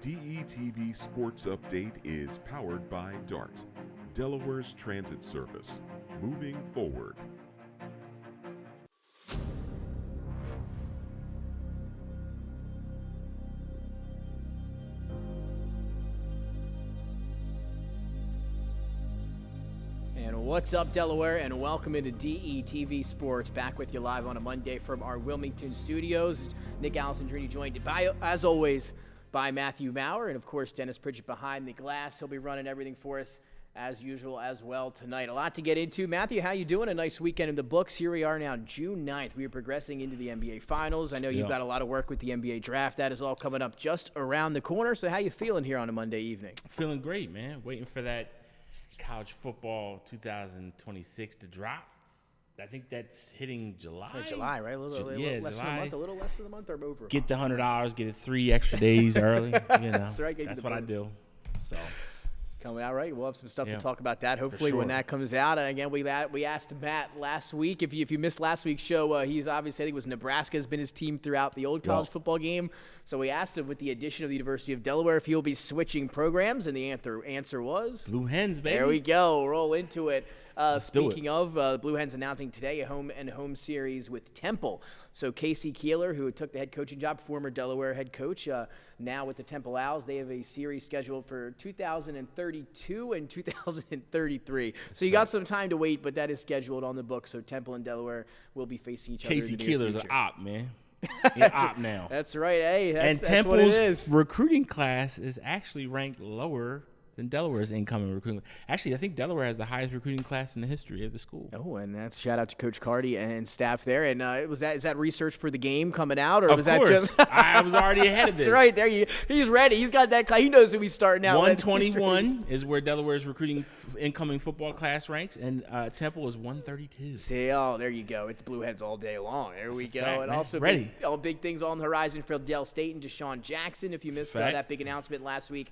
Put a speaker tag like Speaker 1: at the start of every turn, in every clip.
Speaker 1: DETV Sports Update is powered by DART, Delaware's transit service. Moving forward.
Speaker 2: And what's up, Delaware, and welcome into DETV Sports, back with you live on a Monday from our Wilmington studios. Nick Allison-Drini joined, as always, by Matthew Maurer, and of course Dennis Pridgett behind the glass. He'll be running everything for us as usual as well tonight. A lot to get into. Matthew, how you doing? A nice weekend in the books. Here we are now, June 9th. We are progressing into the NBA Finals. I know you've got a lot of work with the NBA Draft. That is all coming up just around the corner. So how you feeling here on a Monday evening?
Speaker 3: Feeling great, man. Waiting for that college football 2026 to drop. I think that's hitting July.
Speaker 2: It's July, right? A little less than a month. A little less than a month or over.
Speaker 3: Get the $100, get it 3 extra days early. You know,
Speaker 2: that's right.
Speaker 3: That's what I do. So
Speaker 2: coming out right. We'll have some stuff to talk about that. Hopefully, when that comes out. And again, we asked Matt last week. If you missed last week's show, he's obviously, I think it was Nebraska has been his team throughout the old college football game. So we asked him, with the addition of the University of Delaware, if he'll be switching programs, and the answer was
Speaker 3: Blue Hens, baby.
Speaker 2: There we go. Roll into it. Speaking of, the Blue Hens announcing today a home series with Temple. So Casey Keeler, who took the head coaching job, former Delaware head coach, now with the Temple Owls, they have a series scheduled for 2032 and 2033. So you got some time to wait, but that is scheduled on the book. So Temple and Delaware will be facing each other.
Speaker 3: Casey
Speaker 2: in the near
Speaker 3: Keeler's
Speaker 2: future.
Speaker 3: an op, man. He's an op now.
Speaker 2: That's right. Hey,
Speaker 3: and
Speaker 2: that's
Speaker 3: Temple's
Speaker 2: what it is.
Speaker 3: recruiting class is actually ranked lower than Delaware's incoming recruiting. Actually, I think Delaware has the highest recruiting class in the history of the school.
Speaker 2: Oh, and that's shout out to Coach Cardi and staff there. And is that research for the game coming out, or
Speaker 3: of
Speaker 2: was
Speaker 3: course.
Speaker 2: that just?
Speaker 3: I was already ahead of this.
Speaker 2: That's right. There he's ready. He's got that. He knows who he's starting out.
Speaker 3: 121 is where Delaware's recruiting incoming football class ranks, and Temple is 132.
Speaker 2: See, there you go. It's Blue Heads all day long. There we go.
Speaker 3: Fact,
Speaker 2: and
Speaker 3: man.
Speaker 2: also
Speaker 3: ready.
Speaker 2: Big things on the horizon for Del State and Deshaun Jackson. If you missed that big announcement last week,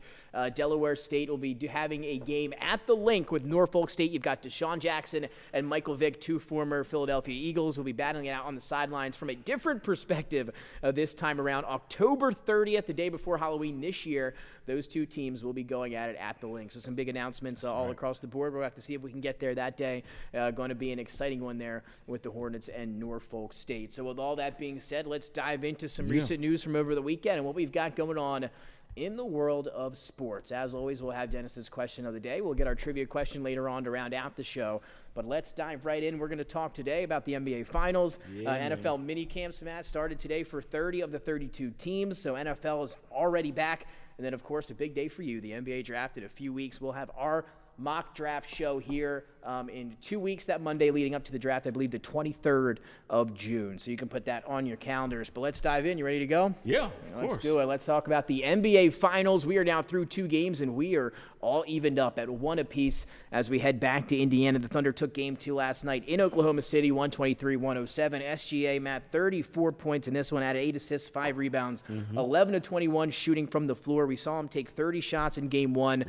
Speaker 2: Delaware State will be having a game at the Link with Norfolk State. You've got Deshaun Jackson and Michael Vick, 2 former Philadelphia Eagles, will be battling it out on the sidelines from a different perspective this time around. October 30th, the day before Halloween this year, those 2 teams will be going at it at the Link. So some big announcements all across the board. We'll have to see if we can get there that day. Going to be an exciting one there with the Hornets and Norfolk State. So with all that being said, let's dive into some recent news from over the weekend and what we've got going on in the world of sports. As always, we'll have Dennis's question of the day. We'll get our trivia question later on to round out the show. But let's dive right in. We're going to talk today about the NBA Finals. NFL minicamps, Matt, started today for 30 of the 32 teams. So NFL is already back. And then, of course, a big day for you, the NBA Draft in a few weeks. We'll have our mock draft show here in 2 weeks, that Monday leading up to the draft, I believe the 23rd of June. So you can put that on your calendars. But let's dive in. You ready to go?
Speaker 3: Yeah, of course.
Speaker 2: Let's do it. Let's talk about the NBA Finals. We are now through 2 games, and we are all evened up at 1 apiece as we head back to Indiana. The Thunder took Game 2 last night in Oklahoma City, 123-107. SGA, Matt, 34 points in this one, added 8 assists, 5 rebounds, 11 of 21 shooting from the floor. We saw him take 30 shots in Game 1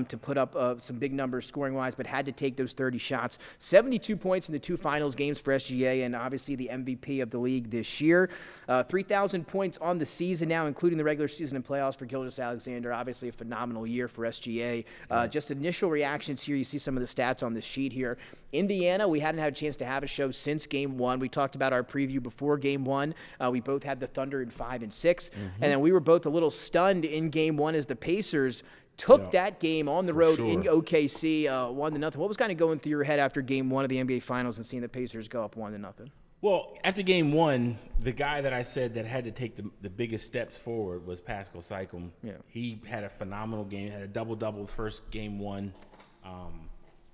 Speaker 2: to put up some big numbers scoring-wise, but had to take those 30 shots. 72 points in the 2 finals games for SGA, and obviously the MVP of the league this year. 3,000 points on the season now, including the regular season and playoffs for Gilgeous-Alexander. Obviously a phenomenal year for SGA. Just initial reactions here. You see some of the stats on the sheet here. Indiana, we hadn't had a chance to have a show since Game 1. We talked about our preview before Game 1. We both had the Thunder in 5 and 6. And then we were both a little stunned in Game 1 as the Pacers took that game on the road in OKC, 1-0. What was kind of going through your head after Game 1 of the NBA Finals and seeing the Pacers go up 1-0?
Speaker 3: Well, after Game 1, the guy that I said that had to take the biggest steps forward was Pascal Siakam. Yeah. He had a phenomenal game, had a double-double first Game 1,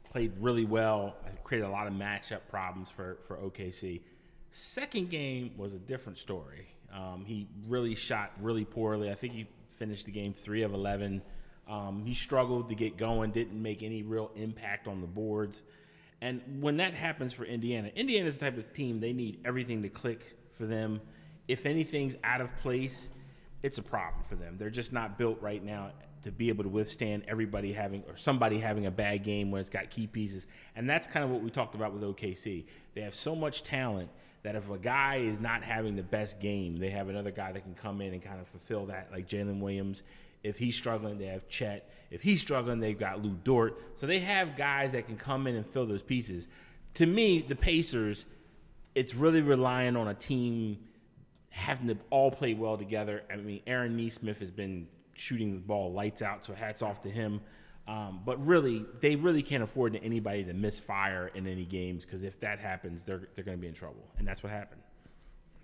Speaker 3: played really well, created a lot of matchup problems for OKC. Second game was a different story. He really shot really poorly. I think he finished the game 3 of 11. He struggled to get going, didn't make any real impact on the boards. And when that happens for Indiana's the type of team, they need everything to click for them. If anything's out of place, it's a problem for them. They're just not built right now to be able to withstand somebody having a bad game when it's got key pieces. And that's kind of what we talked about with OKC. They have so much talent that if a guy is not having the best game, they have another guy that can come in and kind of fulfill that, like Jalen Williams If he's struggling, they have Chet. If he's struggling, they've got Lou Dort. So they have guys that can come in and fill those pieces. To me, the Pacers, it's really relying on a team having to all play well together. I mean, Aaron Nesmith has been shooting the ball lights out, so hats off to him. But really, they really can't afford anybody to misfire in any games, because if that happens, they're going to be in trouble, and that's what happened.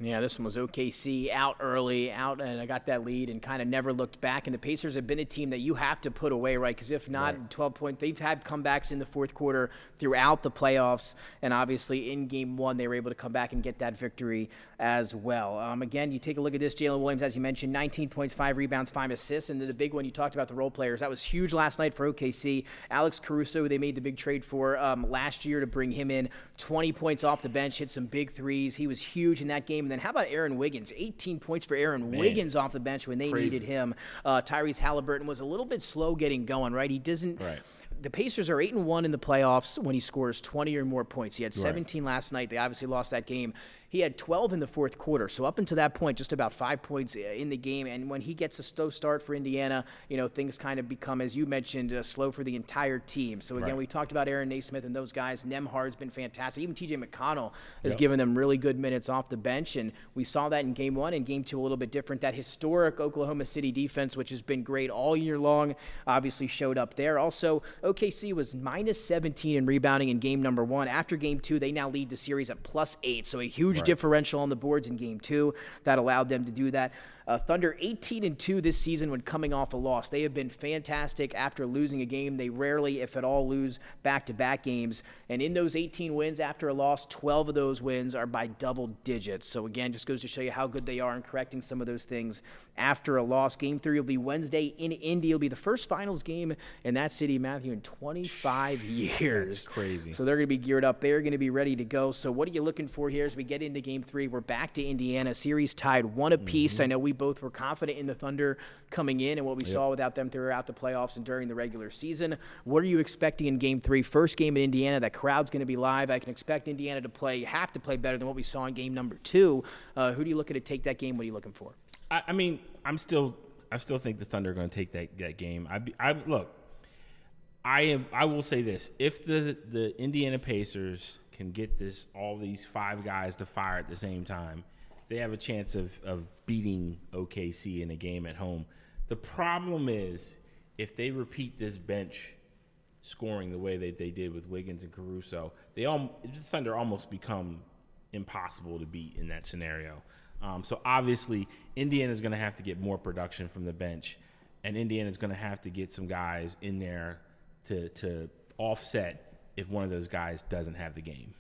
Speaker 2: Yeah, this one was OKC out early, and I got that lead and kind of never looked back. And the Pacers have been a team that you have to put away, right? Because if not, right. 12 points, they've had comebacks in the fourth quarter throughout the playoffs. And obviously in game one, they were able to come back and get that victory as well. Again, you take a look at this, Jalen Williams, as you mentioned, 19 points, 5 rebounds, 5 assists. And then the big one, you talked about the role players. That was huge last night for OKC. Alex Caruso, who they made the big trade for last year to bring him in, 20 points off the bench, hit some big threes. He was huge in that game. And then how about Aaron Wiggins? 18 points for Aaron Wiggins off the bench when they needed him. Tyrese Halliburton was a little bit slow getting going, right? He doesn't. Right. The Pacers are 8-1 in the playoffs when he scores 20 or more points. He had 17 last night. They obviously lost that game. He had 12 in the fourth quarter. So up until that point, just about 5 points in the game. And when he gets a slow start for Indiana, things kind of become, as you mentioned, slow for the entire team. So again, we talked about Aaron Nesmith and those guys. Nembhard's been fantastic. Even TJ McConnell has given them really good minutes off the bench. And we saw that in game one. And game two, a little bit different. That historic Oklahoma City defense, which has been great all year long, obviously showed up there. Also, OKC was minus 17 in rebounding in game number one. After game two, they now lead the series at plus 8. So a huge differential on the boards in game two that allowed them to do that. Thunder 18-2 this season when coming off a loss. They have been fantastic after losing a game. They rarely, if at all, lose back-to-back games. And in those 18 wins after a loss, 12 of those wins are by double digits. So again, just goes to show you how good they are in correcting some of those things after a loss. Game 3 will be Wednesday in Indy. It'll be the first finals game in that city, Matthew, in 25 years.
Speaker 3: That's crazy.
Speaker 2: So they're going to be geared up. They're going to be ready to go. So what are you looking for here as we get into game 3? We're back to Indiana. Series tied 1 apiece. I know we both were confident in the Thunder coming in and what we saw without them throughout the playoffs and during the regular season. What are you expecting in game 3? First game in Indiana. That crowd's going to be live. I can expect Indiana to have to play better than what we saw in game number 2. Who do you look at to take that game? What are you looking for?
Speaker 3: I mean, I still think the Thunder are going to take that game. I will say this: if the Indiana Pacers can get all these 5 guys to fire at the same time, they have a chance of beating OKC in a game at home. The problem is, if they repeat this bench scoring the way that they did with Wiggins and Caruso, the Thunder almost become impossible to beat in that scenario. So obviously, Indiana's going to have to get more production from the bench, and Indiana's going to have to get some guys in there to offset if one of those guys doesn't have the game.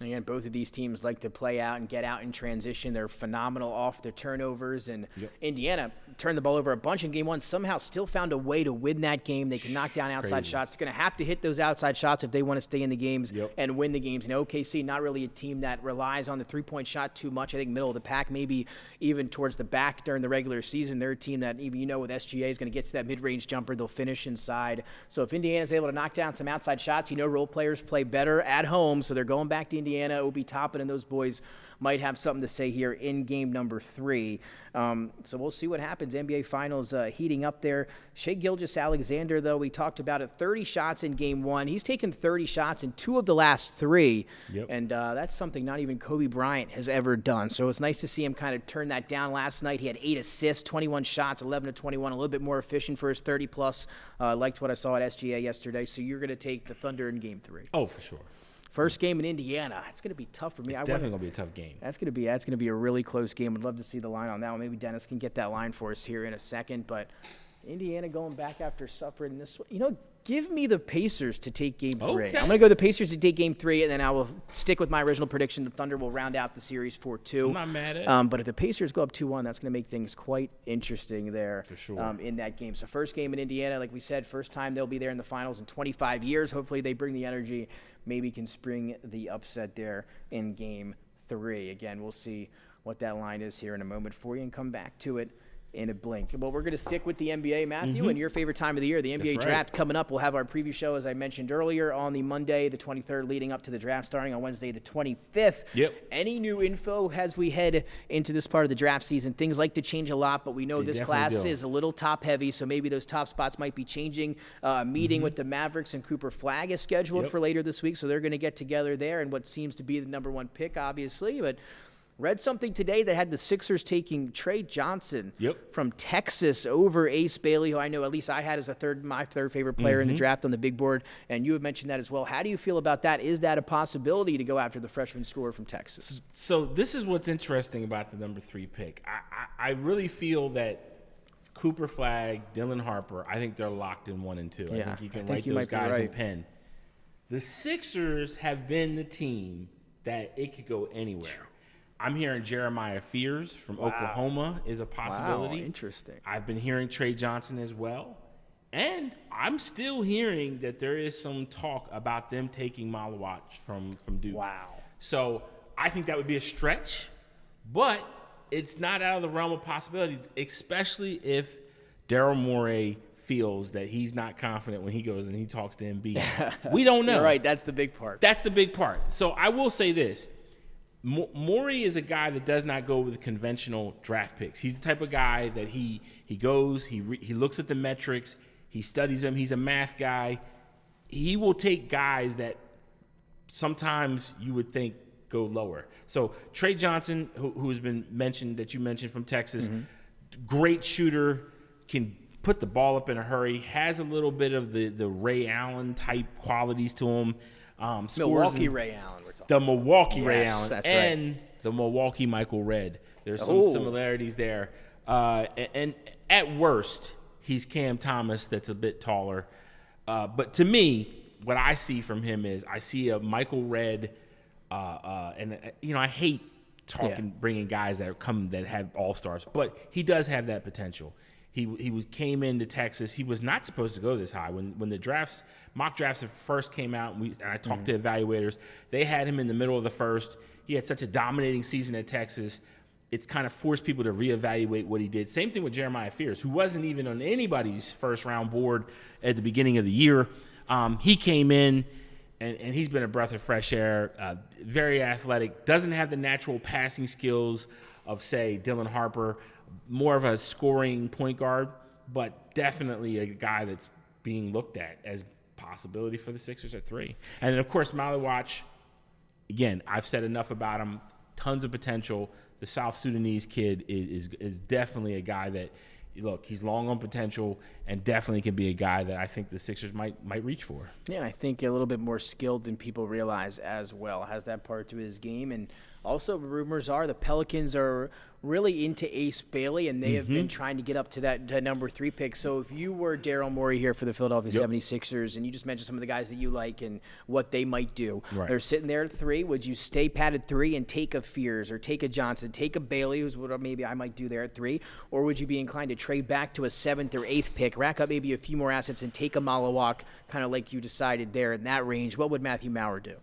Speaker 2: Again, both of these teams like to play out and get out in transition. They're phenomenal off their turnovers. And Indiana turned the ball over a bunch in game 1, somehow still found a way to win that game. They can knock down outside shots. They're going to have to hit those outside shots if they want to stay in the games and win the games. And OKC, not really a team that relies on the three-point shot too much. I think middle of the pack, maybe even towards the back during the regular season. They're a team that, even with SGA, is going to get to that mid-range jumper. They'll finish inside. So if Indiana's able to knock down some outside shots, role players play better at home. So they're going back to Indiana. Obi Toppin and those boys might have something to say here in game number 3. So we'll see what happens. NBA Finals heating up there. Shai Gilgeous-Alexander, though, we talked about it, 30 shots in game 1. He's taken 30 shots in 2 of the last 3. And that's something not even Kobe Bryant has ever done. So it's nice to see him kind of turn that down last night. He had 8 assists, 21 shots, 11 to 21, a little bit more efficient for his 30-plus. Liked what I saw at SGA yesterday. So you're going to take the Thunder in game 3.
Speaker 3: Oh, for sure.
Speaker 2: First game in Indiana. It's going to be tough for me.
Speaker 3: It's definitely going to be a tough game.
Speaker 2: That's going to be a really close game. I'd love to see the line on that one. Maybe Dennis can get that line for us here in a second. But Indiana going back after suffering this one. Give me the Pacers to take game 3.
Speaker 3: Okay.
Speaker 2: I'm going to go the Pacers to take game 3, and then I will stick with my original prediction. The Thunder will round out the series 4-2.
Speaker 3: I'm not mad at it.
Speaker 2: But if the Pacers go up 2-1, that's going to make things quite interesting there
Speaker 3: for sure.
Speaker 2: In that game. So first game in Indiana, like we said, first time they'll be there in the finals in 25 years. Hopefully they bring the energy. Maybe can spring the upset there in game 3. Again, we'll see what that line is here in a moment for you and come back to it in a blink. But we're going to stick with the NBA, Matthew, and your favorite time of the year, the NBA draft coming up. We'll have our preview show, as I mentioned earlier, on the Monday, the 23rd, leading up to the draft starting on Wednesday, the 25th. Any new info as we head into this part of the draft season? Things like to change a lot, but we know this class is a little top-heavy, so maybe those top spots might be changing. Meeting with the Mavericks and Cooper Flagg is scheduled for later this week, so they're going to get together there, and what seems to be the number one pick, obviously, but read something today that had the Sixers taking Trey Johnson from Texas over Ace Bailey, who I know at least I had as my third favorite player in the draft on the big board, and you have mentioned that as well. How do you feel about that? Is that a possibility to go after the freshman scorer from Texas?
Speaker 3: So this is what's interesting about the number 3 pick. I really feel that Cooper Flagg, Dylan Harper, I think they're locked in 1 and 2. I think you can write those guys in pen. The Sixers have been the team that it could go anywhere. I'm hearing Jeremiah Fears from Oklahoma is a possibility.
Speaker 2: Wow, interesting.
Speaker 3: I've been hearing Trey Johnson as well. And I'm still hearing that there is some talk about them taking Malawach from Duke.
Speaker 2: Wow.
Speaker 3: So I think that would be a stretch, but it's not out of the realm of possibilities, especially if Daryl Morey feels that he's not confident when he goes and he talks to Embiid. We don't know.
Speaker 2: You're right. That's the big part.
Speaker 3: That's the big part. So I will say this. Morey is a guy that does not go with conventional draft picks. He's the type of guy that he goes, he looks at the metrics, he studies them. He's a math guy. He will take guys that sometimes you would think go lower. So Trey Johnson, who has been mentioned, that you mentioned from Texas, great shooter, can put the ball up in a hurry, has a little bit of the Ray Allen type qualities to him.
Speaker 2: Milwaukee Ray Allen.
Speaker 3: The Milwaukee Ray Allen
Speaker 2: and
Speaker 3: the Milwaukee Michael Redd. There's some similarities there. And at worst, he's Cam Thomas that's a bit taller. But to me, what I see from him is I see a Michael Redd, and I hate bringing guys that have all-stars, but he does have that potential. He came into Texas. He was not supposed to go this high. When the mock drafts first came out, and I talked to evaluators, they had him in the middle of the first. He had such a dominating season at Texas. It's kind of forced people to reevaluate what he did. Same thing with Jeremiah Fears, who wasn't even on anybody's first-round board at the beginning of the year. He came in, and he's been a breath of fresh air, very athletic, doesn't have the natural passing skills of, say, Dylan Harper, more of a scoring point guard, but definitely a guy that's being looked at as possibility for the Sixers at 3. And then, of course, Malawach, again, I've said enough about him, tons of potential. The South Sudanese kid is definitely a guy that, look, he's long on potential and definitely can be a guy that I think the Sixers might reach for.
Speaker 2: Yeah, and I think a little bit more skilled than people realize as well. Has that part to his game. And also, rumors are the Pelicans are really into Ace Bailey, and they have been trying to get up to that number 3 pick. So if you were Daryl Morey here for the Philadelphia 76ers, and you just mentioned some of the guys that you like and what they might do, they're sitting there at 3. Would you stay pat at 3 and take a Fears or take a Johnson, take a Bailey, who's what maybe I might do there at 3, or would you be inclined to trade back to a 7th or 8th pick, rack up maybe a few more assets, and take a Malawach, kind of like you decided there in that range? What would Matthew Maurer do?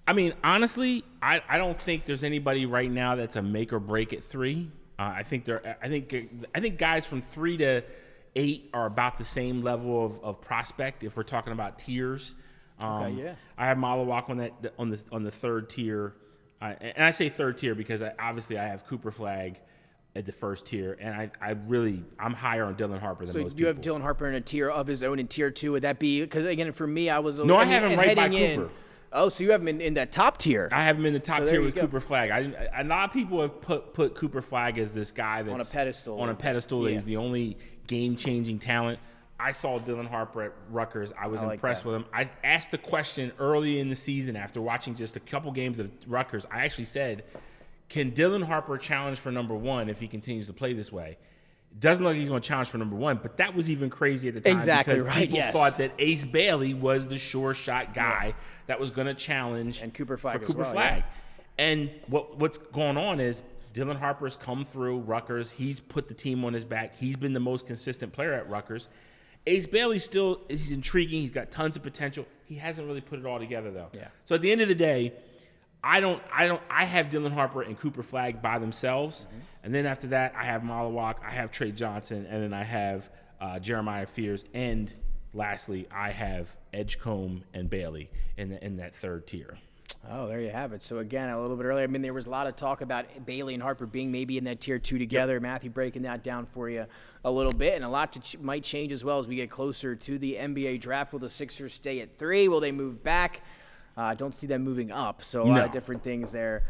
Speaker 3: I mean, honestly, I don't think there's anybody right now that's a make or break at 3. I think guys from 3 to 8 are about the same level of prospect if we're talking about tiers. I have Malawach on the 3rd tier, and I say 3rd tier because obviously I have Cooper Flagg at the 1st tier, and I'm higher on Dylan Harper than most people. So
Speaker 2: you have Dylan Harper in a tier of his own in tier 2. Would that be because again for me I was
Speaker 3: I have him right by Cooper.
Speaker 2: Oh, so you have him in that top tier.
Speaker 3: I have him in the top tier with Cooper Flagg. A lot of people have put Cooper Flagg as this guy that's
Speaker 2: on a pedestal.
Speaker 3: That he's the only game-changing talent. I saw Dylan Harper at Rutgers. I was impressed with him. I asked the question early in the season after watching just a couple games of Rutgers. I actually said, can Dylan Harper challenge for number 1 if he continues to play this way? Doesn't look like he's going to challenge for number 1, but that was even crazy at the time because people thought that Ace Bailey was the sure shot guy that was going to challenge
Speaker 2: and Cooper Flagg
Speaker 3: for Cooper Flagg. And what's going on is Dylan Harper's come through Rutgers. He's put the team on his back. He's been the most consistent player at Rutgers. Ace Bailey he's intriguing. He's got tons of potential. He hasn't really put it all together, though.
Speaker 2: Yeah.
Speaker 3: So at the end of the day, I have Dylan Harper and Cooper Flagg by themselves. Mm-hmm. And then after that, I have Malawak, I have Trey Johnson, and then I have Jeremiah Fears. And lastly, I have Edgecombe and Bailey in that third tier.
Speaker 2: Oh, there you have it. So, again, a little bit earlier, I mean, there was a lot of talk about Bailey and Harper being maybe in that tier 2 together. Yep. Matthew breaking that down for you a little bit. And a lot might change as well as we get closer to the NBA draft. Will the Sixers stay at 3? Will they move back? I don't see them moving up. So, a lot of different things there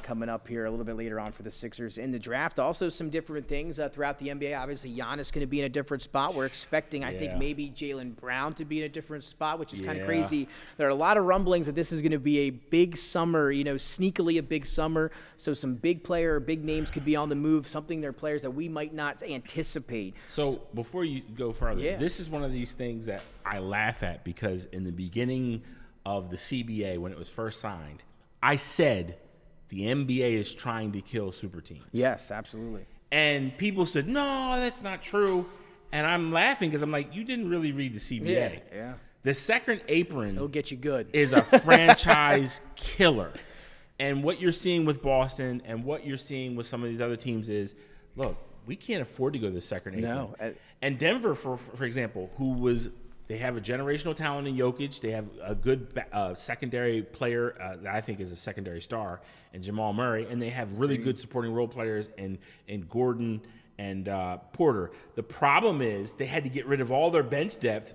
Speaker 2: coming up here a little bit later on for the Sixers in the draft. Also, some different things throughout the NBA. Obviously, Giannis going to be in a different spot. We're expecting, I think, maybe Jaylen Brown to be in a different spot, which is kind of crazy. There are a lot of rumblings that this is going to be a big summer, sneakily a big summer. So, some big names could be on the move, they're players that we might not anticipate.
Speaker 3: So, before you go further, this is one of these things that I laugh at because in the beginning of the CBA, when it was first signed, I said the NBA is trying to kill super teams.
Speaker 2: Yes, absolutely.
Speaker 3: And people said, no, that's not true. And I'm laughing because I'm like, you didn't really read the CBA.
Speaker 2: Yeah.
Speaker 3: The second apron
Speaker 2: it'll get you good.
Speaker 3: Is a franchise killer. And what you're seeing with Boston and what you're seeing with some of these other teams is, look, we can't afford to go to the second apron.
Speaker 2: No.
Speaker 3: And Denver, for example, they have a generational talent in Jokic. They have a good secondary player that I think is a secondary star in Jamal Murray. And they have really good supporting role players in Gordon and Porter. The problem is they had to get rid of all their bench depth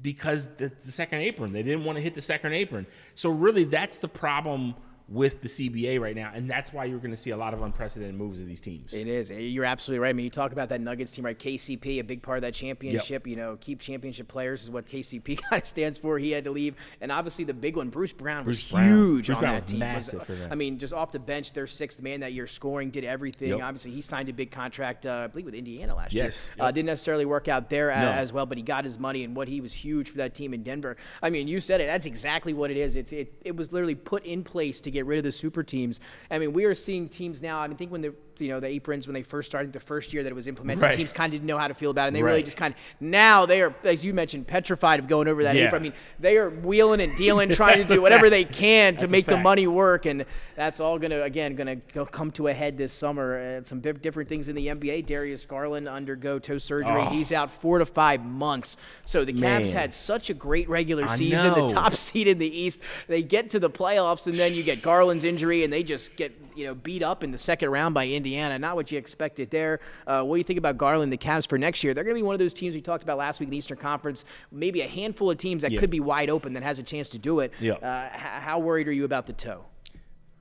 Speaker 3: because the second apron. They didn't want to hit the second apron. So really that's the problem with the CBA right now, and that's why you're going to see a lot of unprecedented moves of these teams.
Speaker 2: It is. You're absolutely right. I mean, you talk about that Nuggets team, right? KCP, a big part of that championship. Yep. Keep championship players is what KCP kind of stands for. He had to leave. And obviously the big one, Bruce Brown, was huge on that team.
Speaker 3: Massive for them.
Speaker 2: I mean, just off the bench, their sixth man that year, scoring, did everything. Yep. Obviously, he signed a big contract, I believe, with Indiana last year.
Speaker 3: Yep.
Speaker 2: Didn't necessarily work out there as well, but he got his money, and he was huge for that team in Denver. I mean, you said it. That's exactly what it is. It was literally put in place to get rid of the super teams. I mean, we are seeing teams now. I mean, I think when the aprons, when they first started the first year that it was implemented, teams kind of didn't know how to feel about it. And they really just kind of, now they are, as you mentioned, petrified of going over that apron. I mean, they are wheeling and dealing, trying to do whatever they can to make the money work. And that's all going to come to a head this summer. And some different things in the NBA. Darius Garland undergo toe surgery. He's out 4 to 5 months. So the Cavs had such a great regular season, the top seed in the East. They get to the playoffs, and then you get Garland's injury, and they just get beat up in the second round by Indiana. Not what you expected there. What do you think about Garland, the Cavs for next year? They're going to be one of those teams we talked about last week in the Eastern Conference, maybe a handful of teams that could be wide open that has a chance to do it. How worried are you about the toe?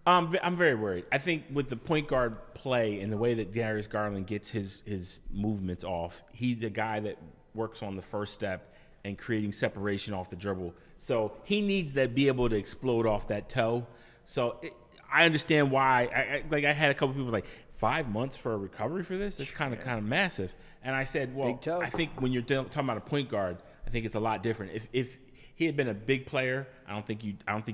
Speaker 3: I'm very worried. I think with the point guard play and the way that Darius Garland gets his movements off, he's a guy that works on the first step and creating separation off the dribble. So he needs to be able to explode off that toe. So I understand why. I had a couple people like 5 months for a recovery for this. That's kind of massive. And I said, well, I think when you're talking about a point guard, I think it's a lot different. If he had been a big player, I don't think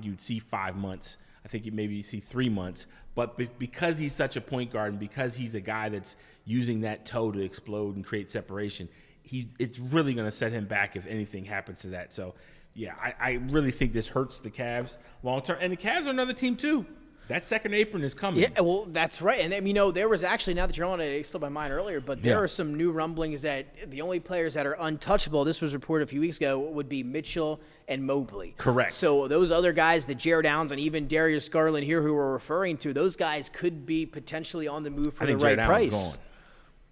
Speaker 3: you'd see 5 months. I think you maybe see 3 months. But because he's such a point guard and because he's a guy that's using that toe to explode and create separation, it's really going to set him back if anything happens to that. So, yeah, I really think this hurts the Cavs long term. And the Cavs are another team too. That second apron is coming.
Speaker 2: Yeah, well, that's right. And, there was actually, now that you're on it, it slipped my mind earlier, but there are some new rumblings that the only players that are untouchable, this was reported a few weeks ago, would be Mitchell and Mobley.
Speaker 3: Correct.
Speaker 2: So those other guys, the Jared Downs and even Darius Garland here who we're referring to, those guys could be potentially on the move for the right price.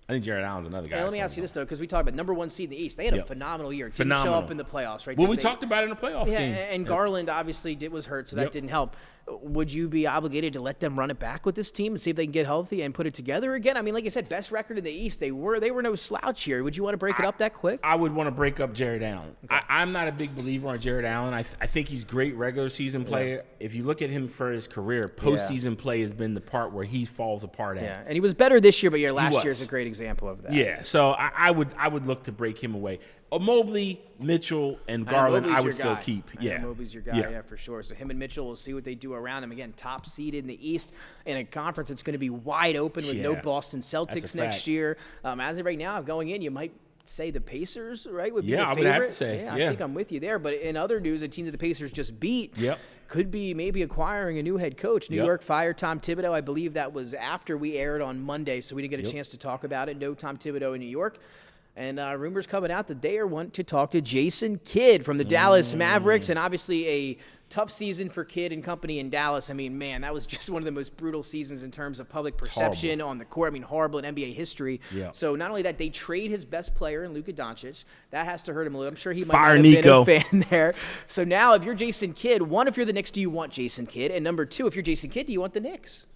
Speaker 3: I think Jared Allen's another guy.
Speaker 2: Hey, let me ask you this, though, because we talked about number one seed in the East. They had a phenomenal year. Didn't show up in the playoffs, right?
Speaker 3: Well, we talked about it in the playoff game.
Speaker 2: And Garland obviously was hurt, so that didn't help. Would you be obligated to let them run it back with this team and see if they can get healthy and put it together again? I mean, like I said, best record in the East. They were no slouch here. Would you want to break it up that quick?
Speaker 3: I would want to break up Jared Allen. Okay. I'm not a big believer on Jared Allen. I think he's great regular season player. If you look at him for his career, postseason play has been the part where he falls apart at.
Speaker 2: Yeah, and he was better this year, but last year is a great example of that.
Speaker 3: Yeah, so I would look to break him away. Mobley, Mitchell, and Garland, I would still keep.
Speaker 2: Mobley's your guy, for sure. So him and Mitchell, we'll see what they do around him. Again, top seed in the East in a conference that's going to be wide open with no Boston Celtics next year. As of right now, going in, you might say the Pacers, right, would be the favorite.
Speaker 3: I would have to say.
Speaker 2: I think I'm with you there. But in other news, a team that the Pacers just beat could be maybe acquiring a new head coach. New York fired Tom Thibodeau. I believe that was after we aired on Monday, so we didn't get a chance to talk about it. No Tom Thibodeau in New York. And rumors coming out that they want to talk to Jason Kidd from the Dallas Mavericks, and obviously a tough season for Kidd and company in Dallas. I mean, man, that was just one of the most brutal seasons in terms of public perception on the court. I mean, horrible in NBA history. Yeah. So not only that, they trade his best player in Luka Doncic. That has to hurt him a little. I'm sure he might not have been a fan there. So now if you're Jason Kidd, one, if you're the Knicks, do you want Jason Kidd? And number two, if you're Jason Kidd, do you want the Knicks?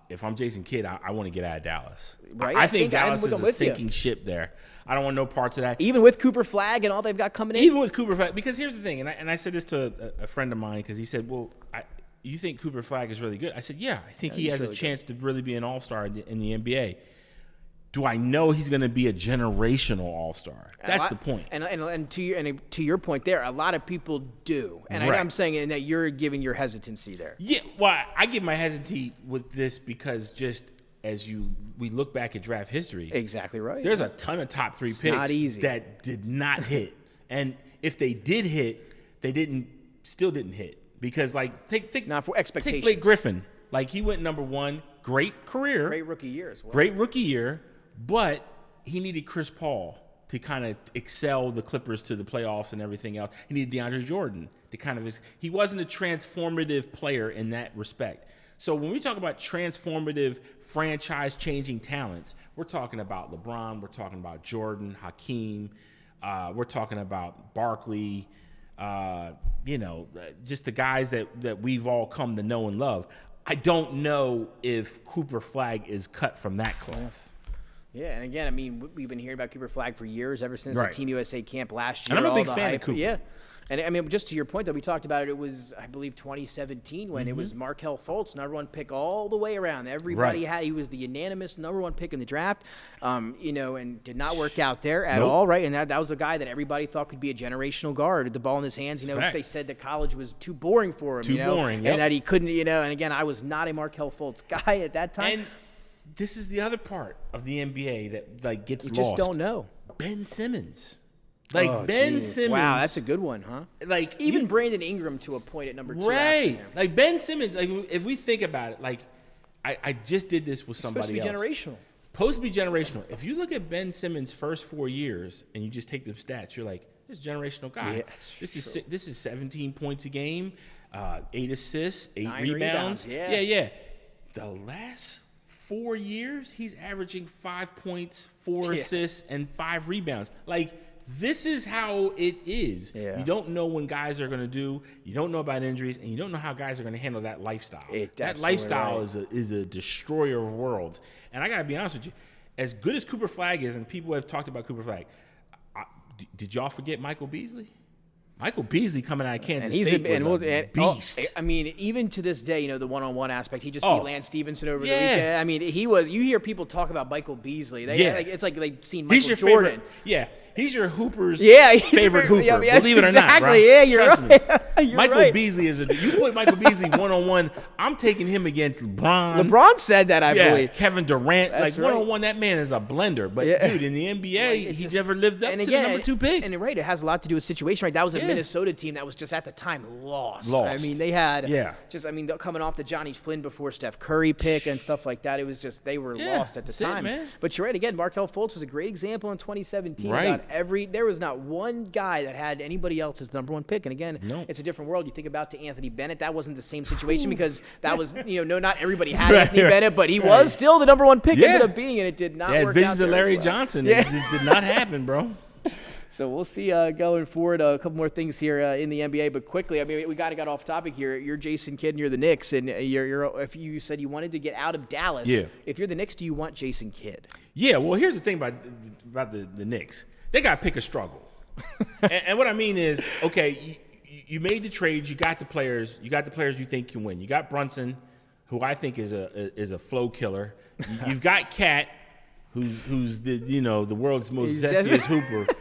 Speaker 3: If I'm Jason Kidd, I want to get out of Dallas.
Speaker 2: Right?
Speaker 3: I think Dallas is a sinking ship there. I don't want no parts of that.
Speaker 2: Even with Cooper Flagg and all they've got coming in?
Speaker 3: Even with Cooper Flagg. Because here's the thing, and I said this to a friend of mine because he said, well, you think Cooper Flagg is really good? I said, yeah, I think he has really a chance to really be an all-star in the NBA. Do I know he's going to be a generational all-star? That's the point.
Speaker 2: And to your point there, a lot of people do. And I'm saying that you're giving your hesitancy there.
Speaker 3: Yeah, well, I give my hesitancy with this because just as we look back at draft history.
Speaker 2: Exactly right.
Speaker 3: There's a ton of top 3 picks that did not hit. And if they did hit, they still didn't hit. Because, like, take
Speaker 2: not for expectations.
Speaker 3: Take Blake Griffin. Like, he went number 1. Great career.
Speaker 2: Great rookie year as well.
Speaker 3: Great rookie year. But he needed Chris Paul to kind of excel the Clippers to the playoffs and everything else. He needed DeAndre Jordan to kind of – he wasn't a transformative player in that respect. So when we talk about transformative, franchise-changing talents, we're talking about LeBron, we're talking about Jordan, Hakeem, we're talking about Barkley, just the guys that we've all come to know and love. I don't know if Cooper Flagg is cut from that cloth.
Speaker 2: Yeah, and again, I mean, we've been hearing about Cooper Flagg for years, ever since the Team USA camp last year.
Speaker 3: And I'm a big fan of Cooper.
Speaker 2: Yeah. And, I mean, just to your point, though, we talked about it. It was, I believe, 2017 when it was Markelle Fultz, number 1 pick all the way around. Everybody had – he was the unanimous number 1 pick in the draft, and did not work out there at all, right? And that was a guy that everybody thought could be a generational guard with the ball in his hands. They said that college was too boring for him,
Speaker 3: boring,
Speaker 2: and that he couldn't, and again, I was not a Markelle Fultz guy at that time.
Speaker 3: And this is the other part of the NBA that, like, gets lost.
Speaker 2: We just don't know.
Speaker 3: Ben Simmons. Simmons.
Speaker 2: Wow, that's a good one, huh?
Speaker 3: Like
Speaker 2: even Brandon Ingram to a point at number 2.
Speaker 3: Right. Like Ben Simmons, like if we think about it, like I just did this with somebody else.
Speaker 2: Supposed to be generational.
Speaker 3: Supposed to be generational. If you look at Ben Simmons' first 4 years and you just take the stats, you're like, this is a generational guy. Yeah, this is 17 points a game, 8 assists, 8 rebounds. Yeah. The last 4 years, he's averaging 5 points, 4 assists, and 5 rebounds. Like, this is how it is. Yeah. You don't know when guys are going to do. You don't know about injuries, and you don't know how guys are going to handle that lifestyle. That lifestyle is a destroyer of worlds. And I got to be honest with you, as good as Cooper Flagg is, and people have talked about Cooper Flagg, did y'all forget Michael Beasley? Michael Beasley coming out of Kansas State was a beast.
Speaker 2: I mean, even to this day, the one-on-one aspect, he just beat Lance Stevenson over the weekend. I mean, he was. You hear people talk about Michael Beasley. It's like they've seen Michael Jordan.
Speaker 3: He's your Hooper's favorite Hooper. Believe it or not, right?
Speaker 2: Yeah, you're right.
Speaker 3: Michael Beasley you put Michael Beasley one-on-one, I'm taking him against LeBron.
Speaker 2: LeBron said that, I believe.
Speaker 3: Kevin Durant. That's one-on-one, that man is a blender. But, dude, in the NBA, he never lived up to the number 2 pick.
Speaker 2: And it has a lot to do with situation, right? That was a Minnesota team that was just at the time lost. I mean, they had coming off the Johnny Flynn before Steph Curry pick and stuff like that. It was just they were lost at the time.
Speaker 3: Man.
Speaker 2: But you're right. Again, Markelle Fultz was a great example in 2017. Right. There was not one guy that had anybody else as the number 1 pick. And again, it's a different world. You think about to Anthony Bennett. That wasn't the same situation because that was not everybody had Anthony Bennett, but he was still the number 1 pick. Ended up being, and it did not work out.
Speaker 3: Visions of Larry Johnson. It just did not happen, bro.
Speaker 2: So we'll see going forward. A couple more things here in the NBA, but quickly. I mean, we got off topic here. You're Jason Kidd, and you're the Knicks, and if you said you wanted to get out of Dallas, if you're the Knicks, do you want Jason Kidd?
Speaker 3: Yeah. Well, here's the thing about the Knicks. They got to pick a struggle, and what I mean is, okay, you made the trades, you got the players, you think can win. You got Brunson, who I think is a flow killer. You've got Cat, who's the world's most zestiest hooper.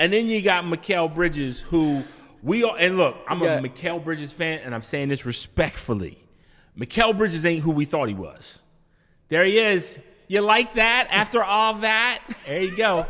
Speaker 3: And then you got Mikal Bridges, who and look, I'm a Mikal Bridges fan, and I'm saying this respectfully. Mikal Bridges ain't who we thought he was. There he is. You like that after all that? There you go.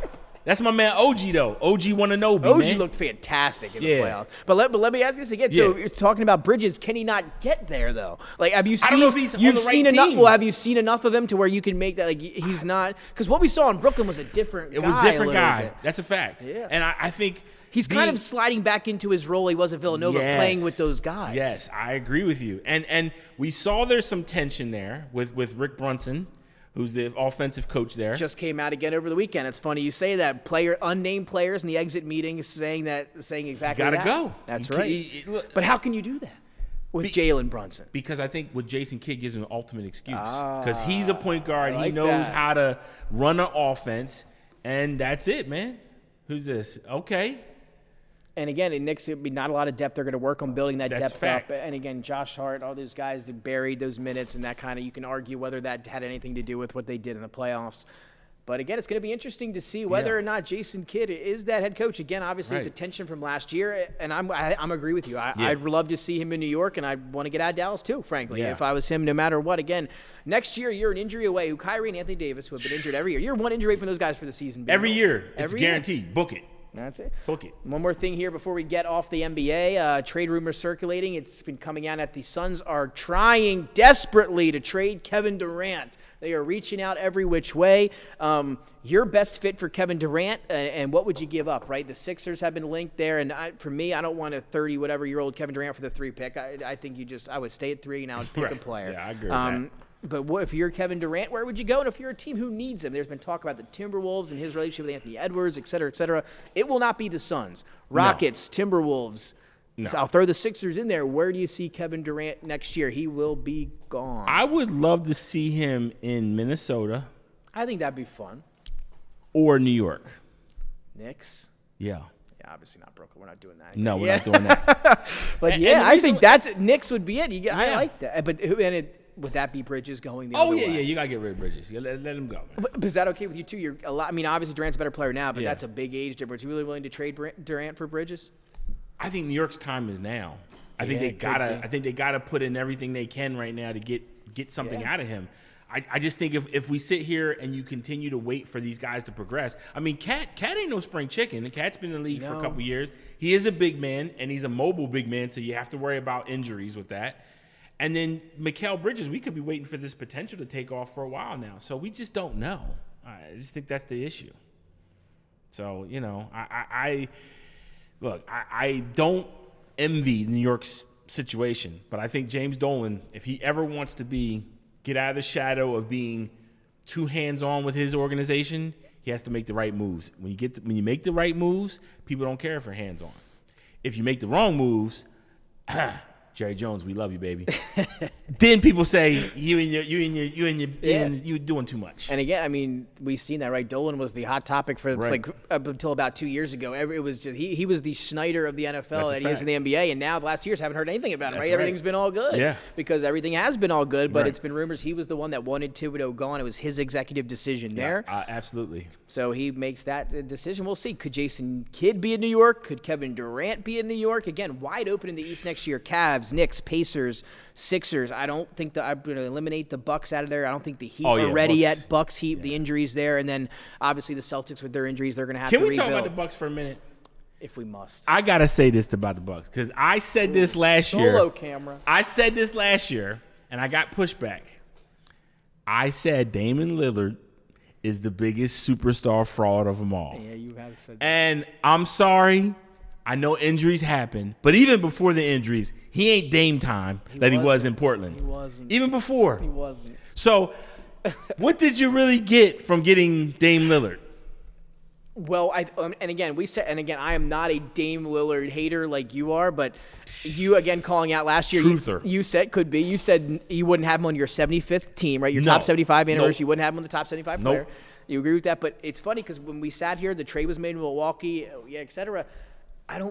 Speaker 3: That's my man OG though. OG Wananobi,
Speaker 2: OG
Speaker 3: man.
Speaker 2: looked fantastic in the playoffs. But let me ask this again. So you're talking about Bridges. Can he not get there though? Like, have you seen?
Speaker 3: I don't know if he's on the right team.
Speaker 2: Well, have you seen enough of him to where you can make that? Like, he's not, because what we saw in Brooklyn was a different.
Speaker 3: It was a different guy. That's a fact.
Speaker 2: Yeah.
Speaker 3: And I think
Speaker 2: he's kind of sliding back into his role he was at Villanova, playing with those guys.
Speaker 3: Yes, I agree with you. And we saw there's some tension there with Rick Brunson, who's the offensive coach there.
Speaker 2: Just came out again over the weekend. It's funny you say that. Unnamed players in the exit meeting saying exactly that.
Speaker 3: Gotta go.
Speaker 2: That's right. But how can you do that with Jalen Brunson?
Speaker 3: Because I think with Jason Kidd gives him an ultimate excuse. Because he's a point guard. He knows how to run an offense, and that's it, man. Who's this? Okay.
Speaker 2: And again, in Knicks, it'd be not a lot of depth. They're going to work on building that depth
Speaker 3: fact.
Speaker 2: up. And again, Josh Hart, all those guys that buried those minutes and that kind of, you can argue whether that had anything to do with what they did in the playoffs. But again, it's going to be interesting to see whether or not Jason Kidd is that head coach. Again, obviously the tension from last year, and I'm agree with you. I'd love to see him in New York, and I'd want to get out of Dallas too, frankly, if I was him, no matter what. Again, next year, you're an injury away. Kyrie and Anthony Davis, who have been injured every year. You're one injury away from those guys for the season.
Speaker 3: Every year. It's guaranteed. Book it.
Speaker 2: That's it.
Speaker 3: Book it.
Speaker 2: One more thing here before we get off the NBA. Trade rumors circulating. It's been coming out that the Suns are trying desperately to trade Kevin Durant. They are reaching out every which way. Your best fit for Kevin Durant, and what would you give up, right? The Sixers have been linked there, and for me, I don't want a 30-whatever-year-old Kevin Durant for the 3 pick. I think I would stay at 3, and I would pick a player.
Speaker 3: Yeah, I agree with that.
Speaker 2: But what if you're Kevin Durant, where would you go? And if you're a team who needs him, there's been talk about the Timberwolves and his relationship with Anthony Edwards, et cetera, et cetera. It will not be the Suns. Rockets, Timberwolves. No. So I'll throw the Sixers in there. Where do you see Kevin Durant next year? He will be gone.
Speaker 3: I would love to see him in Minnesota.
Speaker 2: I think that'd be fun.
Speaker 3: Or New York.
Speaker 2: Knicks?
Speaker 3: Yeah.
Speaker 2: Yeah, obviously not Brooklyn. We're not doing that.
Speaker 3: No, we're not doing that.
Speaker 2: But I think Knicks would be it. I like that. But would that be Bridges going the other way?
Speaker 3: Yeah. You got to get rid of Bridges. Let him go, man.
Speaker 2: But is that okay with you, too? Obviously, Durant's a better player now, but that's a big age difference. You really willing to trade Durant for Bridges?
Speaker 3: I think New York's time is now. I think they gotta put in everything they can right now to get something out of him. I just think if we sit here and you continue to wait for these guys to progress, I mean, Cat ain't no spring chicken. The Cat's been in the league for a couple years. He is a big man, and he's a mobile big man, so you have to worry about injuries with that. And then Mikal Bridges, we could be waiting for this potential to take off for a while now. So we just don't know. I just think that's the issue. So, I don't envy New York's situation, but I think James Dolan, if he ever wants to get out of the shadow of being too hands-on with his organization, he has to make the right moves. When you make the right moves, people don't care if you're hands-on. If you make the wrong moves, Jerry Jones, we love you, baby. Then people say you're doing too much.
Speaker 2: And again, I mean, we've seen that, right? Dolan was the hot topic for up until about 2 years ago. It was just he was the Schneider of the NFL that he is in the NBA, and now the last years haven't heard anything about him. Right? Everything's been all good. Because everything has been all good, but it's been rumors he was the one that wanted Thibodeau gone. It was his executive decision there.
Speaker 3: Absolutely.
Speaker 2: So he makes that decision. We'll see. Could Jason Kidd be in New York? Could Kevin Durant be in New York? Again, wide open in the East next year. Cavs, Knicks, Pacers, Sixers. I don't think I'm going to eliminate the Bucks out of there. I don't think the Heat are ready yet. Bucks, Heat, the injuries there, and then obviously the Celtics with their injuries, they're going to have to rebuild.
Speaker 3: Can we talk about the Bucks for a minute?
Speaker 2: If we must.
Speaker 3: I got to say this about the Bucks because I said this last year.
Speaker 2: Solo camera.
Speaker 3: I said this last year, and I got pushback. I said Damian Lillard is the biggest superstar fraud of them all.
Speaker 2: Yeah, you have said that.
Speaker 3: And I'm sorry. I know injuries happen, but even before the injuries, he ain't Dame time he was in Portland.
Speaker 2: He wasn't.
Speaker 3: Even before.
Speaker 2: He wasn't.
Speaker 3: So what did you really get from getting Dame Lillard?
Speaker 2: Well, I am not a Dame Lillard hater like you are, but you again calling out last year.
Speaker 3: Truther.
Speaker 2: You said could be. You said you wouldn't have him on your 75th team, right? Your top 75 anniversary.
Speaker 3: Nope.
Speaker 2: You wouldn't have him on the top 75 player. You agree with that? But it's funny because when we sat here, the trade was made in Milwaukee, et cetera.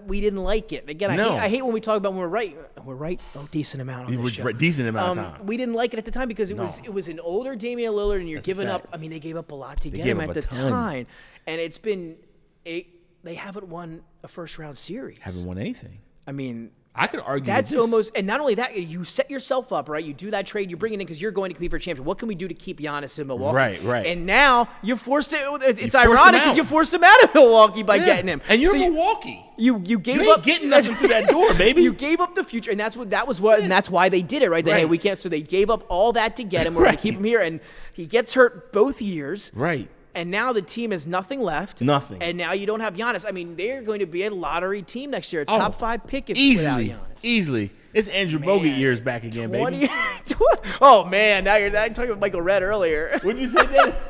Speaker 2: We didn't like it. Again, I hate when we talk about when we're right. We're right a decent amount on this show.
Speaker 3: Decent amount of time.
Speaker 2: We didn't like it at the time because it was an older Damian Lillard, and you're giving up. I mean, they gave up a lot to get him at the time, and they haven't won a first round series.
Speaker 3: Haven't won anything.
Speaker 2: I mean,
Speaker 3: I could argue
Speaker 2: that's almost, and not only that, you set yourself up, right? You do that trade, you bring it in because you're going to compete for a championship. What can we do to keep Giannis in Milwaukee?
Speaker 3: Right.
Speaker 2: And now you're forced to. It's ironic because you forced him out of Milwaukee by getting him.
Speaker 3: And you're Milwaukee.
Speaker 2: You gave
Speaker 3: you
Speaker 2: up
Speaker 3: getting nothing through that door, baby.
Speaker 2: You gave up the future, and and that's why they did it, right? Hey, we can't. So they gave up all that to get him. We're going to keep him here, and he gets hurt both years.
Speaker 3: Right.
Speaker 2: And now the team has nothing left.
Speaker 3: Nothing.
Speaker 2: And now you don't have Giannis. I mean, they're going to be a lottery team next year, a top 5 pick if without Giannis.
Speaker 3: Easily. It's Andrew Bogut years back again, baby.
Speaker 2: Oh, man. Now you're talking about Michael Redd earlier.
Speaker 3: What'd you say, Dennis?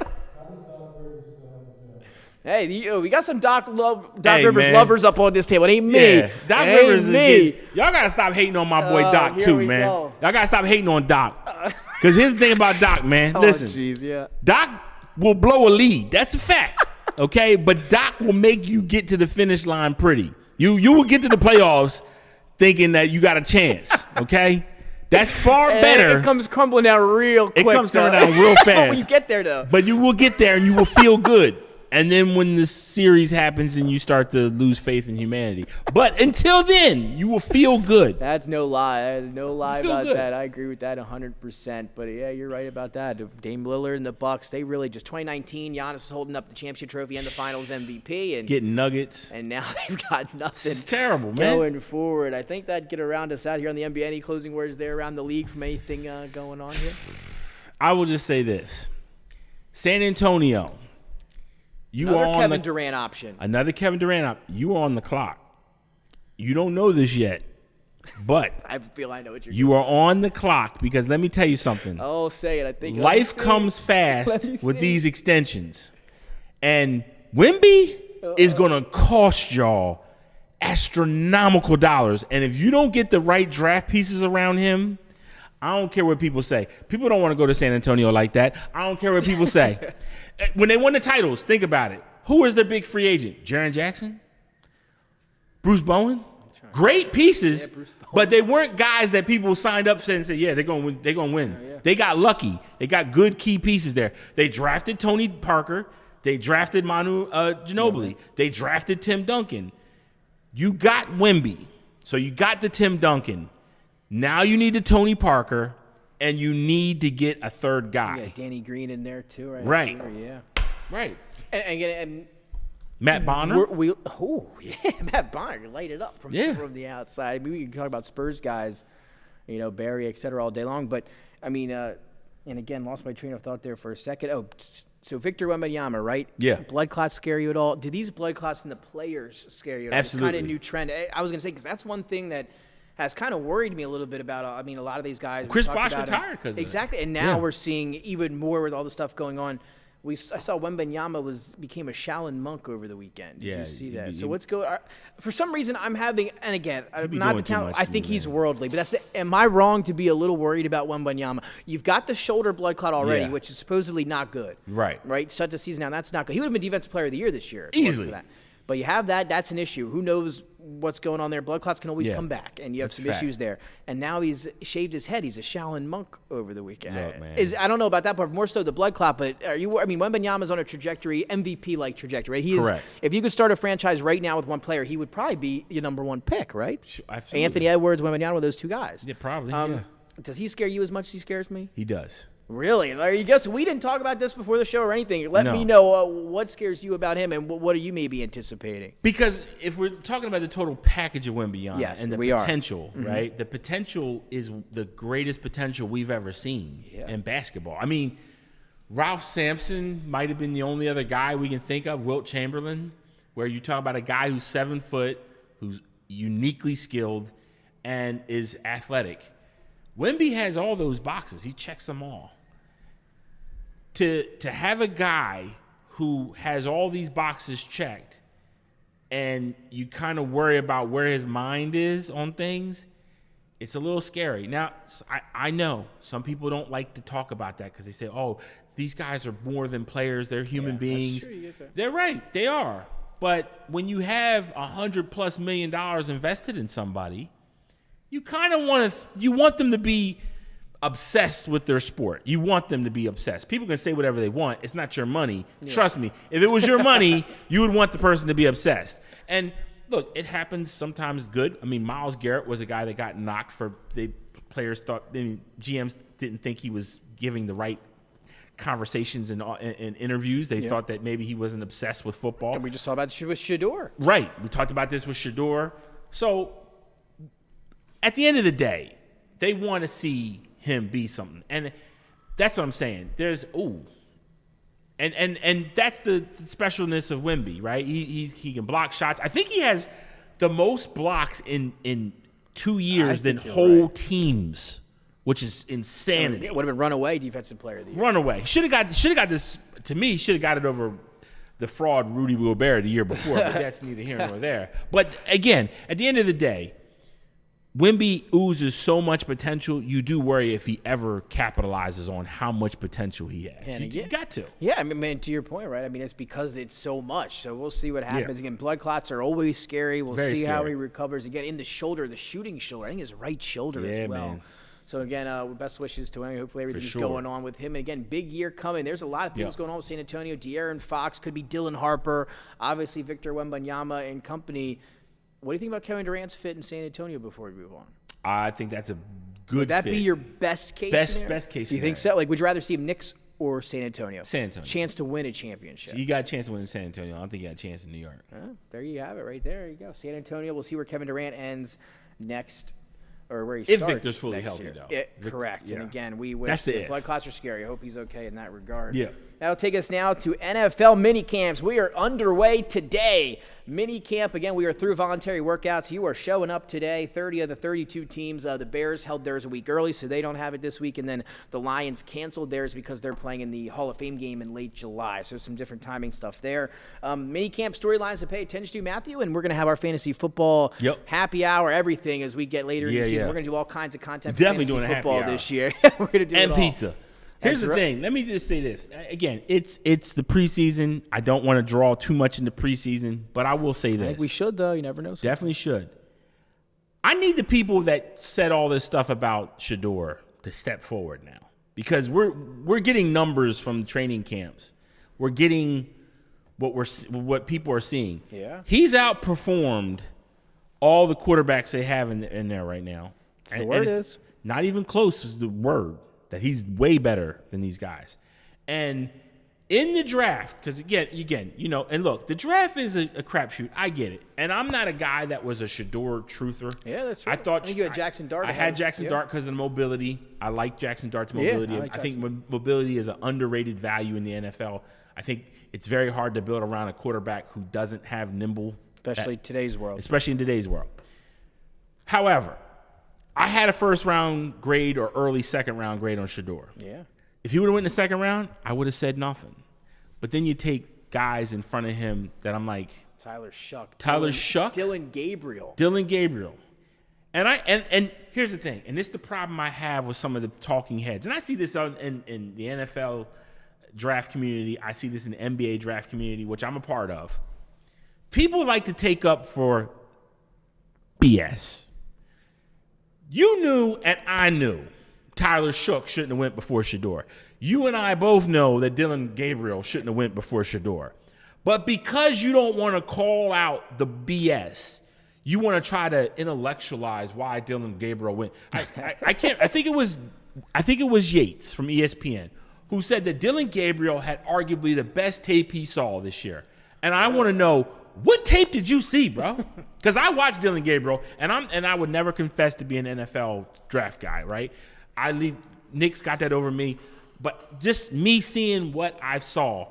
Speaker 2: Hey, we got some Doc Rivers lovers up on this table. It ain't me.
Speaker 3: Yeah, Doc Rivers is good. Y'all got to stop hating on my boy Doc, too, man. Y'all got to stop hating on Doc. Because here's the thing about Doc, man. Listen.
Speaker 2: Geez, yeah.
Speaker 3: Doc will blow a lead. That's a fact. Okay? But Doc will make you get to the finish line pretty. You will get to the playoffs thinking that you got a chance. Okay? That's far better.
Speaker 2: It comes crumbling down real quick.
Speaker 3: It comes crumbling down real fast.
Speaker 2: When you get there, though.
Speaker 3: But you will get there and you will feel good. And then when the series happens and you start to lose faith in humanity. But until then, you will feel good.
Speaker 2: That's no lie. No lie about that. I agree with that 100%. But, yeah, you're right about that. Dame Lillard and the Bucks, they really just 2019, Giannis is holding up the championship trophy and the finals MVP. And
Speaker 3: getting nuggets.
Speaker 2: And now they've got nothing.
Speaker 3: It's terrible, man.
Speaker 2: Going forward. I think that'd get around us out here on the NBA. Any closing words there around the league from anything going on here?
Speaker 3: I will just say this. San Antonio.
Speaker 2: Another Kevin Durant option.
Speaker 3: Another Kevin Durant option. You are on the clock. You don't know this yet, but
Speaker 2: I feel I know what
Speaker 3: you are on the clock because let me tell you something.
Speaker 2: Oh, say it. I think
Speaker 3: life comes fast with these extensions, and Wemby is going to cost y'all astronomical dollars. And if you don't get the right draft pieces around him, I don't care what people say. People don't want to go to San Antonio like that. I don't care what people say. When they won the titles, think about it. Who is their big free agent? Jaren Jackson? Bruce Bowen? Great pieces, but they weren't guys that people signed up and said, yeah, they're going to win. They're going to win. Yeah. They got lucky. They got good key pieces there. They drafted Tony Parker. They drafted Manu Ginobili. They drafted Tim Duncan. You got Wemby. So you got the Tim Duncan. Now you need the Tony Parker, and you need to get a third guy.
Speaker 2: Yeah, Danny Green in there too, right?
Speaker 3: Right.
Speaker 2: Sure, yeah.
Speaker 3: Right.
Speaker 2: And
Speaker 3: Matt Bonner.
Speaker 2: Matt Bonner light it up from the outside. I mean, we can talk about Spurs guys, Barry, et cetera, all day long. But I mean, and again, lost my train of thought there for a second. Oh, so Victor Wembanyama, right?
Speaker 3: Yeah.
Speaker 2: Blood clots scare you at all? Do these blood clots in the players scare you at all?
Speaker 3: Absolutely.
Speaker 2: It's kind of new trend. I was going to say because that's one thing that has kind of worried me a little bit about, a lot of these guys.
Speaker 3: Chris Bosh retired because of
Speaker 2: exactly, and now we're seeing even more with all the stuff going on. I saw Wembanyama became a Shaolin monk over the weekend. Did you see that? So what's going? For some reason, I'm having, and again, not the talent. I think he's worldly, but am I wrong to be a little worried about Wembanyama? You've got the shoulder blood clot already, which is supposedly not good.
Speaker 3: Right.
Speaker 2: Shut the season down. That's not good. He would have been Defensive Player of the Year this year.
Speaker 3: Easily.
Speaker 2: But you have that. That's an issue. Who knows what's going on there? Blood clots can always come back, and you have some issues there. And now he's shaved his head. He's a Shaolin monk over the weekend.
Speaker 3: Look, man.
Speaker 2: I don't know about that part, more so the blood clot. But Wembanyama's on a trajectory, MVP-like trajectory. He is.
Speaker 3: Correct.
Speaker 2: If you could start a franchise right now with one player, he would probably be your number one pick, right?
Speaker 3: Absolutely.
Speaker 2: Anthony Edwards, Wembanyama, those two guys.
Speaker 3: Yeah, probably.
Speaker 2: Does he scare you as much as he scares me?
Speaker 3: He does.
Speaker 2: Really? There you go. So we didn't talk about this before the show or anything. Let me know what scares you about him and what are you maybe anticipating?
Speaker 3: Because if we're talking about the total package of Wembanyama and the potential, right? The potential is the greatest potential we've ever seen in basketball. I mean, Ralph Sampson might have been the only other guy we can think of, Wilt Chamberlain, where you talk about a guy who's 7 foot, who's uniquely skilled, and is athletic. Wemby has all those boxes. He checks them all. To have a guy who has all these boxes checked and you kind of worry about where his mind is on things, it's a little scary. Now, I know some people don't like to talk about that because they say, oh, these guys are more than players. They're human beings. They're right. They are. But when you have $100+ million invested in somebody, you kind of want them to be obsessed with their sport. You want them to be obsessed. People can say whatever they want. It's not your money. Yeah. Trust me. If it was your money, you would want the person to be obsessed. And look, it happens sometimes good. I mean, Myles Garrett was a guy that got knocked for players thought, GMs didn't think he was giving the right conversations and interviews. They thought that maybe he wasn't obsessed with football.
Speaker 2: And we just saw about with Shedeur.
Speaker 3: Right. We talked about this with Shedeur. So at the end of the day, they want to see him be something. And that's what I'm saying. There's, And that's the specialness of Wemby, right? He can block shots. I think he has the most blocks in 2 years than whole teams, which is insanity.
Speaker 2: It would have been runaway defensive player of the year.
Speaker 3: Runaway. Should have got this. To me, should have got it over the fraud Rudy Gobert the year before, but that's neither here nor there. But again, at the end of the day, Wemby oozes so much potential. You do worry if he ever capitalizes on how much potential he has.
Speaker 2: And
Speaker 3: you got to.
Speaker 2: Yeah, I mean, to your point, right? I mean, it's because it's so much. So we'll see what happens. Again, blood clots are always scary. We'll see how he recovers. Again, in the shoulder, the shooting shoulder. I think his right shoulder as well. Man. So, again, best wishes to him. Hopefully everything's going on with him. And, again, big year coming. There's a lot of things going on with San Antonio. De'Aaron Fox, could be Dylan Harper, obviously Victor Wembanyama and company. What do you think about Kevin Durant's fit in San Antonio before we move on?
Speaker 3: I think that's a good
Speaker 2: Would that
Speaker 3: fit.
Speaker 2: be your best case scenario?
Speaker 3: Best case
Speaker 2: scenario. Do you think so? Like, would you rather see him Knicks or San Antonio?
Speaker 3: San Antonio.
Speaker 2: Chance to win a championship.
Speaker 3: So you got a chance to win in San Antonio. I don't think you got a chance in New York.
Speaker 2: There you have it right there. There you go. San Antonio. We'll see where Kevin Durant ends next. Or where he
Speaker 3: if
Speaker 2: starts
Speaker 3: Victor's fully healthy,
Speaker 2: year.
Speaker 3: though.
Speaker 2: Correct.
Speaker 3: Yeah.
Speaker 2: And again, we wish blood clots are scary. I hope he's okay in that regard.
Speaker 3: Yeah.
Speaker 2: That'll take us now to NFL mini camps. We are underway today. Mini camp, again, we are through voluntary workouts. You are showing up today. 30 of the 32 teams. The Bears held theirs a week early, so they don't have it this week. And then the Lions canceled theirs because they're playing in the Hall of Fame game in late July. So some different timing stuff there. Mini camp storylines to pay attention to, Matthew. And we're going to have our fantasy football happy hour, everything as we get later in the season. We're going to do all kinds of content for fantasy football this year. We're going to do it all.
Speaker 3: Pizza. Here's the thing. Let me just say this. Again, it's the preseason. I don't want to draw too much into preseason, but I will say this.
Speaker 2: I think we should, though. You never know.
Speaker 3: Definitely should. I need the people that said all this stuff about Shedeur to step forward now, because we're getting numbers from training camps. We're getting what people are seeing.
Speaker 2: Yeah.
Speaker 3: He's outperformed all the quarterbacks they have in there right now.
Speaker 2: The word is
Speaker 3: not even close is the word. That he's way better than these guys. And in the draft, because again, and look, the draft is a crapshoot. I get it. And I'm not a guy that was a Shedeur truther.
Speaker 2: Yeah, that's right.
Speaker 3: I
Speaker 2: think you had Jackson Dart.
Speaker 3: I had Jackson Dart because of the mobility. I like Jackson Dart's mobility.
Speaker 2: Yeah, I
Speaker 3: think mobility is an underrated value in the NFL. I think it's very hard to build around a quarterback who doesn't have nimble.
Speaker 2: Especially in today's world.
Speaker 3: However, I had a first-round grade or early second-round grade on Shedeur.
Speaker 2: Yeah.
Speaker 3: If he would have went in the second round, I would have said nothing. But then you take guys in front of him that I'm like,
Speaker 2: Tyler Shuck.
Speaker 3: Dylan Gabriel. And here's the thing, and this is the problem I have with some of the talking heads. And I see this in the NFL draft community. I see this in the NBA draft community, which I'm a part of. People like to take up for BS. You knew and I knew Tyler Shuck shouldn't have went before Shedeur. You and I both know that Dylan Gabriel shouldn't have went before Shedeur. But because you don't want to call out the BS, you want to try to intellectualize why Dylan Gabriel went. I can't. I think it was Yates from ESPN who said that Dylan Gabriel had arguably the best tape he saw this year. And I want to know, what tape did you see, bro? Because I watched Dylan Gabriel, and I would never confess to be an NFL draft guy, right? Nick's got that over me. But just me seeing what I saw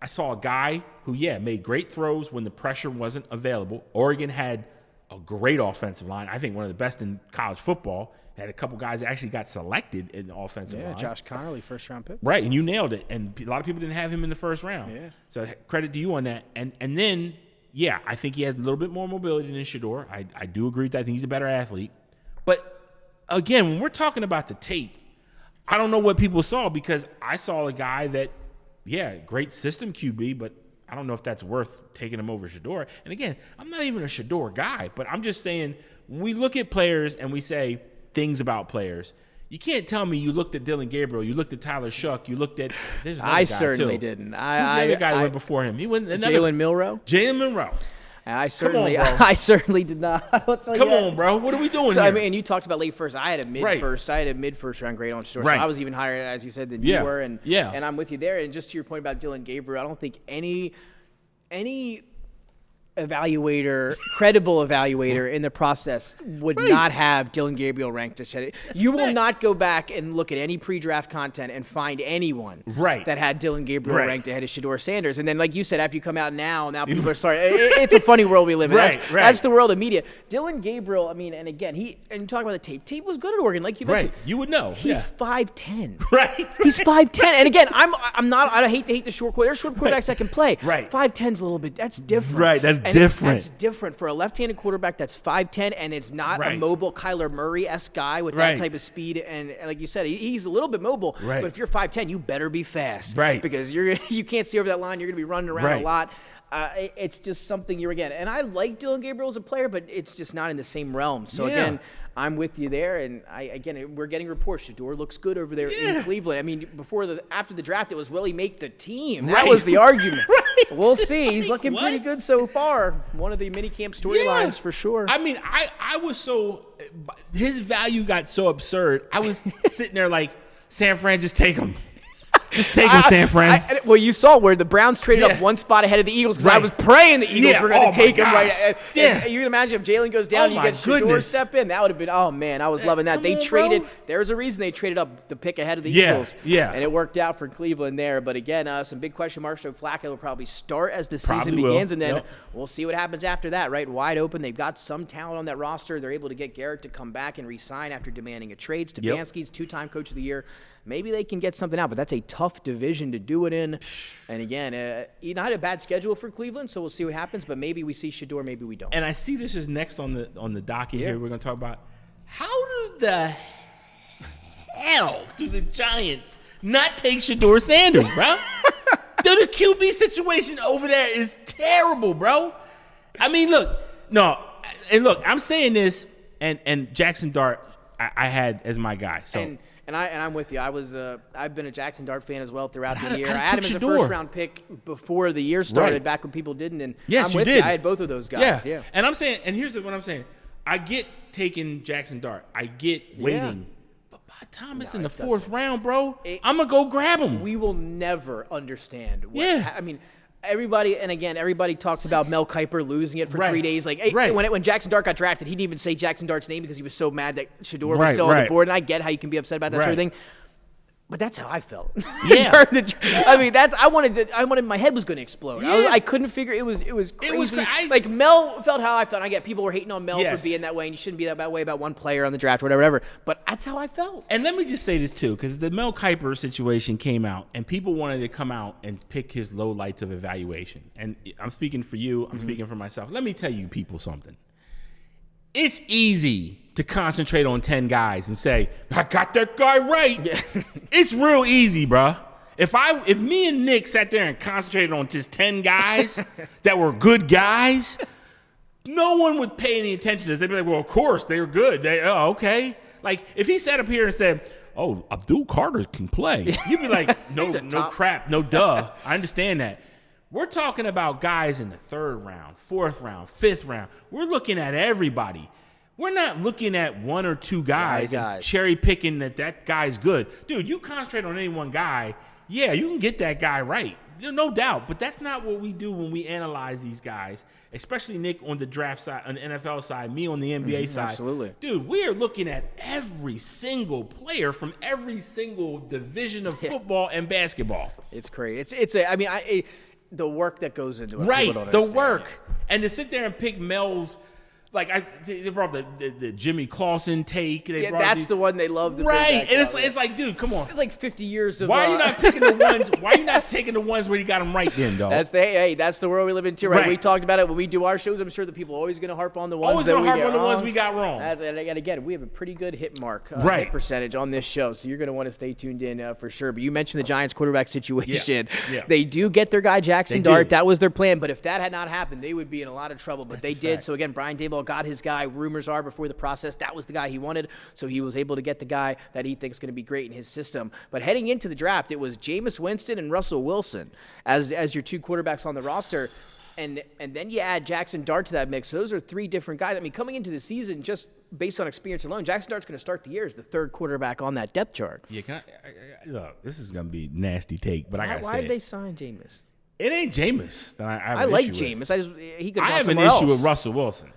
Speaker 3: a guy who, made great throws when the pressure wasn't available. Oregon had a great offensive line. I think one of the best in college football. Had a couple guys that actually got selected in the offensive line.
Speaker 2: Yeah, Josh Connerly, first-round pick.
Speaker 3: Right, and you nailed it. And a lot of people didn't have him in the first round.
Speaker 2: Yeah.
Speaker 3: So credit to you on that. And then, I think he had a little bit more mobility than Shedeur. I do agree with that. I think he's a better athlete. But, again, when we're talking about the tape, I don't know what people saw, because I saw a guy that, great system QB, but I don't know if that's worth taking him over Shedeur. And, again, I'm not even a Shedeur guy, but I'm just saying when we look at players and we say – things about players. You can't tell me you looked at Dylan Gabriel, you looked at Tyler Shuck, you looked at. There's another guy
Speaker 2: certainly
Speaker 3: too.
Speaker 2: didn't.
Speaker 3: Who's the other guy who went before him? He went
Speaker 2: Jalen Milroe.
Speaker 3: Jalen Milroe.
Speaker 2: And I certainly did not.
Speaker 3: Come on, bro. What are we doing
Speaker 2: so,
Speaker 3: here?
Speaker 2: I mean, and you talked about late first. I had a mid-first. I had a mid-first round grade on Shador.
Speaker 3: Right.
Speaker 2: So I was even higher, as you said, than you were. And
Speaker 3: and
Speaker 2: I'm with you there. And just to your point about Dylan Gabriel, I don't think any credible evaluator in the process would not have Dylan Gabriel ranked as Shedeur. You will not go back and look at any pre-draft content and find anyone that had Dylan Gabriel ranked ahead of Shedeur Sanders. And then, like you said, after you come out now people are starting. It's a funny world we live in. That's the world of media. Dylan Gabriel, I mean, and again, and you talk about the tape. Tape was good at Oregon, like you mentioned.
Speaker 3: You would know.
Speaker 2: He's 5'10".
Speaker 3: Right.
Speaker 2: He's 5'10". And again, I'm not. I hate to hate the short quarterback. There's short quarterbacks that can play. 5'10's a little bit. That's different.
Speaker 3: Right. That's different.
Speaker 2: That's different for a left-handed quarterback that's 5'10", and it's not a mobile Kyler Murray-esque guy with that type of speed. And like you said, he's a little bit mobile. But if you're 5'10", you better be fast. Because you can't see over that line. You're going to be running around a lot. It's just something again. And I like Dylan Gabriel as a player, but it's just not in the same realm. So again, I'm with you there. And we're getting reports. Shedeur looks good over there in Cleveland. I mean, after the draft, it was, will he make the team? That was the argument. We'll see. He's looking pretty good so far. One of the minicamp storylines for sure.
Speaker 3: I mean, I was his value got so absurd. I was sitting there like, San Fran, just take him. Just take him, San Fran.
Speaker 2: Well, you saw where the Browns traded up one spot ahead of the Eagles because I was praying the Eagles were going to take him right. You can imagine if Jalen goes down and you get Shedeur step in, that would have been, oh, man, I was loving that. There's a reason they traded up the pick ahead of the Eagles. And it worked out for Cleveland there. But again, some big question marks. Joe Flacco will probably start as the season begins, and then we'll see what happens after that, right? Wide open. They've got some talent on that roster. They're able to get Garrett to come back and re-sign after demanding a trade. Stefanski's two-time coach of the year. Maybe they can get something out, but that's a tough division to do it in. And again, not a bad schedule for Cleveland, so we'll see what happens. But maybe we see Shedeur, maybe we don't.
Speaker 3: And I see this is next on the docket here. We're going to talk about how does the hell do the Giants not take Shedeur Sanders, bro? Dude, the QB situation over there is terrible, bro. I mean, look, I'm saying this, and Jackson Dart, I had as my guy, so.
Speaker 2: And I'm with you. I've been a Jackson Dart fan as well throughout the year. I had him as a first-round pick before the year started, back when people didn't. And
Speaker 3: yes,
Speaker 2: I'm with you. I had both of those guys. Yeah.
Speaker 3: And I'm saying, and here's what I'm saying. I get taking Jackson Dart. I get waiting. But Bob Thomas in the fourth round, bro, I'm going to go grab him.
Speaker 2: We will never understand. I mean, everybody talks about Mel Kiper losing it for 3 days. Like when Jackson Dart got drafted, he didn't even say Jackson Dart's name because he was so mad that Shedeur was still on the board. And I get how you can be upset about that sort of thing. But that's how I felt. I mean, I wanted my head was going to explode. I couldn't figure it was crazy. Like Mel felt how I felt. I get people were hating on Mel for being that way, and you shouldn't be that way about one player on the draft or whatever. But that's how I felt.
Speaker 3: And let me just say this too, because the Mel Kiper situation came out, and people wanted to come out and pick his low lights of evaluation. And I'm speaking for you. I'm speaking for myself. Let me tell you people something. It's easy to concentrate on 10 guys and say, I got that guy right. Yeah. It's real easy, bro. If me and Nick sat there and concentrated on just 10 guys that were good guys, no one would pay any attention to this. They'd be like, well, of course, they were good. Okay. Like, if he sat up here and said, oh, Abdul Carter can play, you'd be like, no crap, no duh. I understand that. We're talking about guys in the third round, fourth round, fifth round. We're looking at everybody. We're not looking at one or two guys and cherry picking that guy's good. Dude, you concentrate on any one guy, you can get that guy right. No doubt. But that's not what we do when we analyze these guys, especially Nick on the draft side, on the NFL side, me on the NBA side.
Speaker 2: Absolutely.
Speaker 3: Dude, we are looking at every single player from every single division of football and basketball.
Speaker 2: It's crazy. The work that goes into it.
Speaker 3: Right, the work. And to sit there and pick Mel's, like they brought the Jimmy Clausen take.
Speaker 2: That's the one they love.
Speaker 3: Right, and it's like, dude, come on.
Speaker 2: It's like 50 years of.
Speaker 3: Why are you not picking the ones? Why are you not taking the ones where you got them right then, dog?
Speaker 2: That's the world we live in too, right? We talked about it when we do our shows. I'm sure the people are always going to harp on the ones
Speaker 3: the ones we got wrong.
Speaker 2: And again, we have a pretty good hit mark, hit percentage on this show, so you're going to want to stay tuned in for sure. But you mentioned the Giants quarterback situation. Yeah. They do get their guy Jackson Dart. That was their plan. But if that had not happened, they would be in a lot of trouble. But they did. So again, Brian Daboll got his guy. Rumors are before the process that was the guy he wanted, so he was able to get the guy that he thinks is going to be great in his system. But heading into the draft, it was Jameis Winston and Russell Wilson as your two quarterbacks on the roster. And then you add Jackson Dart to that mix. So those are three different guys. I mean, coming into the season, just based on experience alone, Jackson Dart's going to start the year as the third quarterback on that depth chart.
Speaker 3: Yeah, look, this is going to be a nasty take, but I got to say
Speaker 2: why did they sign Jameis?
Speaker 3: It ain't Jameis that I have
Speaker 2: I
Speaker 3: an
Speaker 2: like
Speaker 3: issue
Speaker 2: Jameis.
Speaker 3: with.
Speaker 2: He could
Speaker 3: I
Speaker 2: have
Speaker 3: have an
Speaker 2: else.
Speaker 3: issue with Russell Wilson.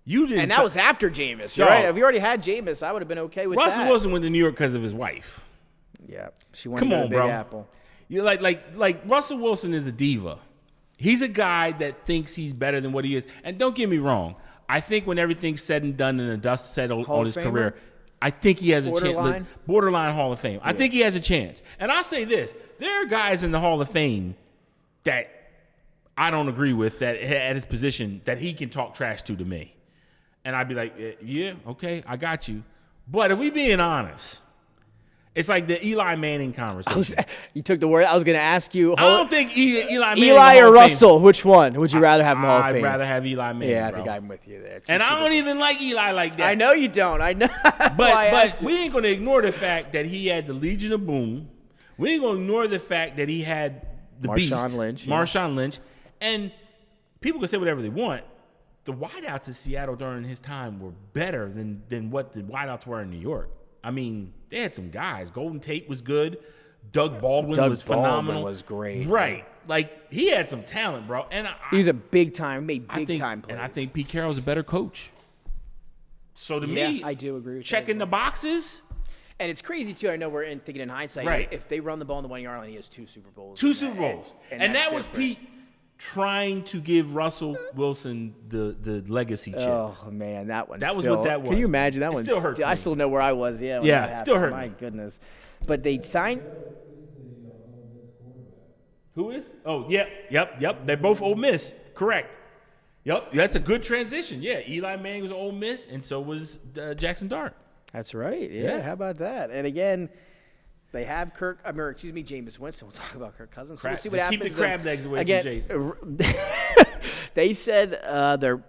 Speaker 3: You didn't,
Speaker 2: and that was after Jameis. You're right. If you already had Jameis, I would have been okay with
Speaker 3: Russell
Speaker 2: that.
Speaker 3: Wilson went to New York because of his wife.
Speaker 2: Yeah, she wanted to go to Big Apple.
Speaker 3: You're like Russell Wilson is a diva. He's a guy that thinks he's better than what he is. And don't get me wrong. I think when everything's said and done and the dust settled on his career, I think he has a chance. Borderline Hall of Fame. I think he has a chance. And I'll say this. There are guys in the Hall of Fame that I don't agree with that at his position that he can talk trash to me. And I'd be like, yeah, okay, I got you. But if we being honest, it's like the Eli Manning conversation.
Speaker 2: You took the word. I was going to ask you.
Speaker 3: I don't think Eli Manning.
Speaker 2: Eli or Russell, which one would you rather have in the Hall of Fame?
Speaker 3: I'd rather have Eli Manning.
Speaker 2: Yeah, I think I'm with you there.
Speaker 3: And I don't even like Eli like that.
Speaker 2: I know you don't. I know.
Speaker 3: But we ain't going to ignore the fact that he had the Legion of Boom. We ain't going to ignore the fact that he had the Beast, Marshawn Lynch. And people can say whatever they want. The wideouts in Seattle during his time were better than what the wideouts were in New York. I mean, they had some guys. Golden Tate was good. Doug Baldwin was phenomenal.
Speaker 2: Was great.
Speaker 3: Right. Like, he had some talent, bro. And
Speaker 2: he was a big time plays.
Speaker 3: And I think Pete Carroll's a better coach. So to me,
Speaker 2: I do agree with
Speaker 3: checking the boxes.
Speaker 2: And it's crazy, too. I know we're thinking in hindsight.
Speaker 3: Right.
Speaker 2: If they run the ball in the 1 yard line, he has 2 Super Bowls.
Speaker 3: 2 Super Bowls. And that was
Speaker 2: different.
Speaker 3: Pete trying to give Russell Wilson the legacy chip.
Speaker 2: Oh, man, that was
Speaker 3: what that was.
Speaker 2: Can you imagine that one?
Speaker 3: Still hurts me.
Speaker 2: I still know where I was. Yeah,
Speaker 3: it still hurt
Speaker 2: My
Speaker 3: me.
Speaker 2: goodness. But they signed.
Speaker 3: Who is? Oh, yep. They're both Ole Miss. Correct. Yep, that's a good transition. Yeah, Eli Manning was Ole Miss, and so was Jackson Dart.
Speaker 2: That's right. Yeah, how about that? And again, they have Jameis Winston. We'll talk about Kirk Cousins. So we'll see what happens.
Speaker 3: Keep the crab legs away from Jason.
Speaker 2: They said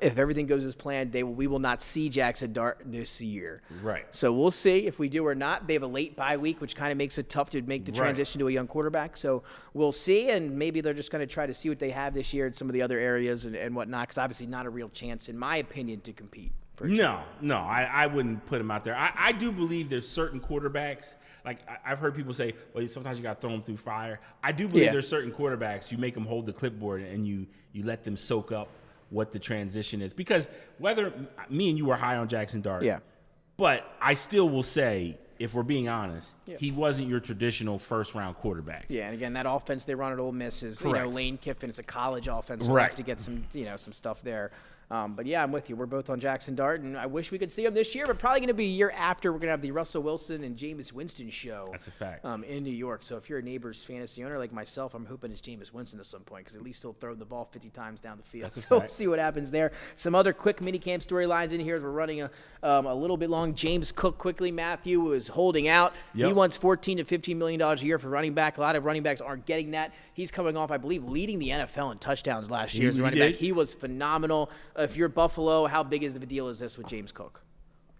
Speaker 2: if everything goes as planned, we will not see Jackson Dart this year.
Speaker 3: Right.
Speaker 2: So we'll see if we do or not. They have a late bye week, which kind of makes it tough to make the transition to a young quarterback. So we'll see, and maybe they're just going to try to see what they have this year in some of the other areas and whatnot, because obviously not a real chance, in my opinion, to compete.
Speaker 3: No, I wouldn't put him out there. I do believe there's certain quarterbacks. Like, I've heard people say, well, sometimes you got to throw them through fire. I do believe there's certain quarterbacks, you make them hold the clipboard and you let them soak up what the transition is. Because whether me and you are high on Jackson Dart, but I still will say, if we're being honest, he wasn't your traditional first-round quarterback.
Speaker 2: Yeah, and again, that offense they run at Ole Miss is, Lane Kiffin. It's a college offense. So we'll have to get some stuff there. But yeah, I'm with you. We're both on Jackson Dart, and I wish we could see him this year, but probably going to be a year after. We're going to have the Russell Wilson and Jameis Winston show.
Speaker 3: That's a fact.
Speaker 2: In New York. So if you're a Neighbors fantasy owner like myself, I'm hoping it's Jameis Winston at some point, because at least he'll throw the ball 50 times down the field. So we'll see what happens there. Some other quick minicamp storylines in here as we're running a little bit long. James Cook quickly. Matthew is holding out. He wants $14 to $15 million a year for running back. A lot of running backs aren't getting that. He's coming off, I believe, leading the NFL in touchdowns last year as a running back. He was phenomenal. If you're Buffalo, how big is the deal is this with James Cook?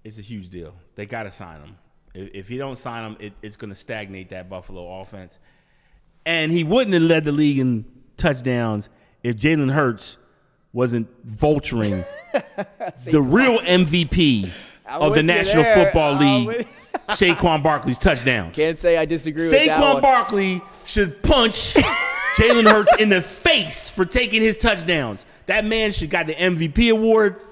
Speaker 3: It's a huge deal. They got to sign him. If you don't sign him, it's going to stagnate that Buffalo offense. And he wouldn't have led the league in touchdowns if Jalen Hurts wasn't vulturing the real MVP of the National Football League, Saquon Barkley's touchdowns.
Speaker 2: Can't say I disagree with that one.
Speaker 3: Saquon Barkley should punch Jalen Hurts in the face for taking his touchdowns. That man should got the MVP award,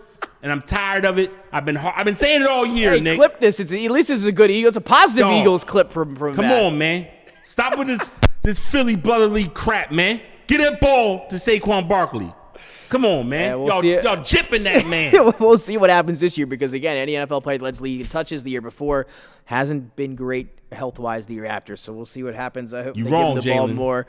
Speaker 3: and I'm tired of it. I've been saying it all year, Nick.
Speaker 2: Clip this. At least this is a good Eagles. It's a positive Eagles clip from
Speaker 3: Come on, man. Stop with this Philly brotherly crap, man. Get that ball to Saquon Barkley. Come on, man. Y'all jipping that man.
Speaker 2: We'll see what happens this year, because, again, any NFL player that leads league in touches the year before hasn't been great health-wise the year after. So we'll see what happens. I hope they give him the ball more.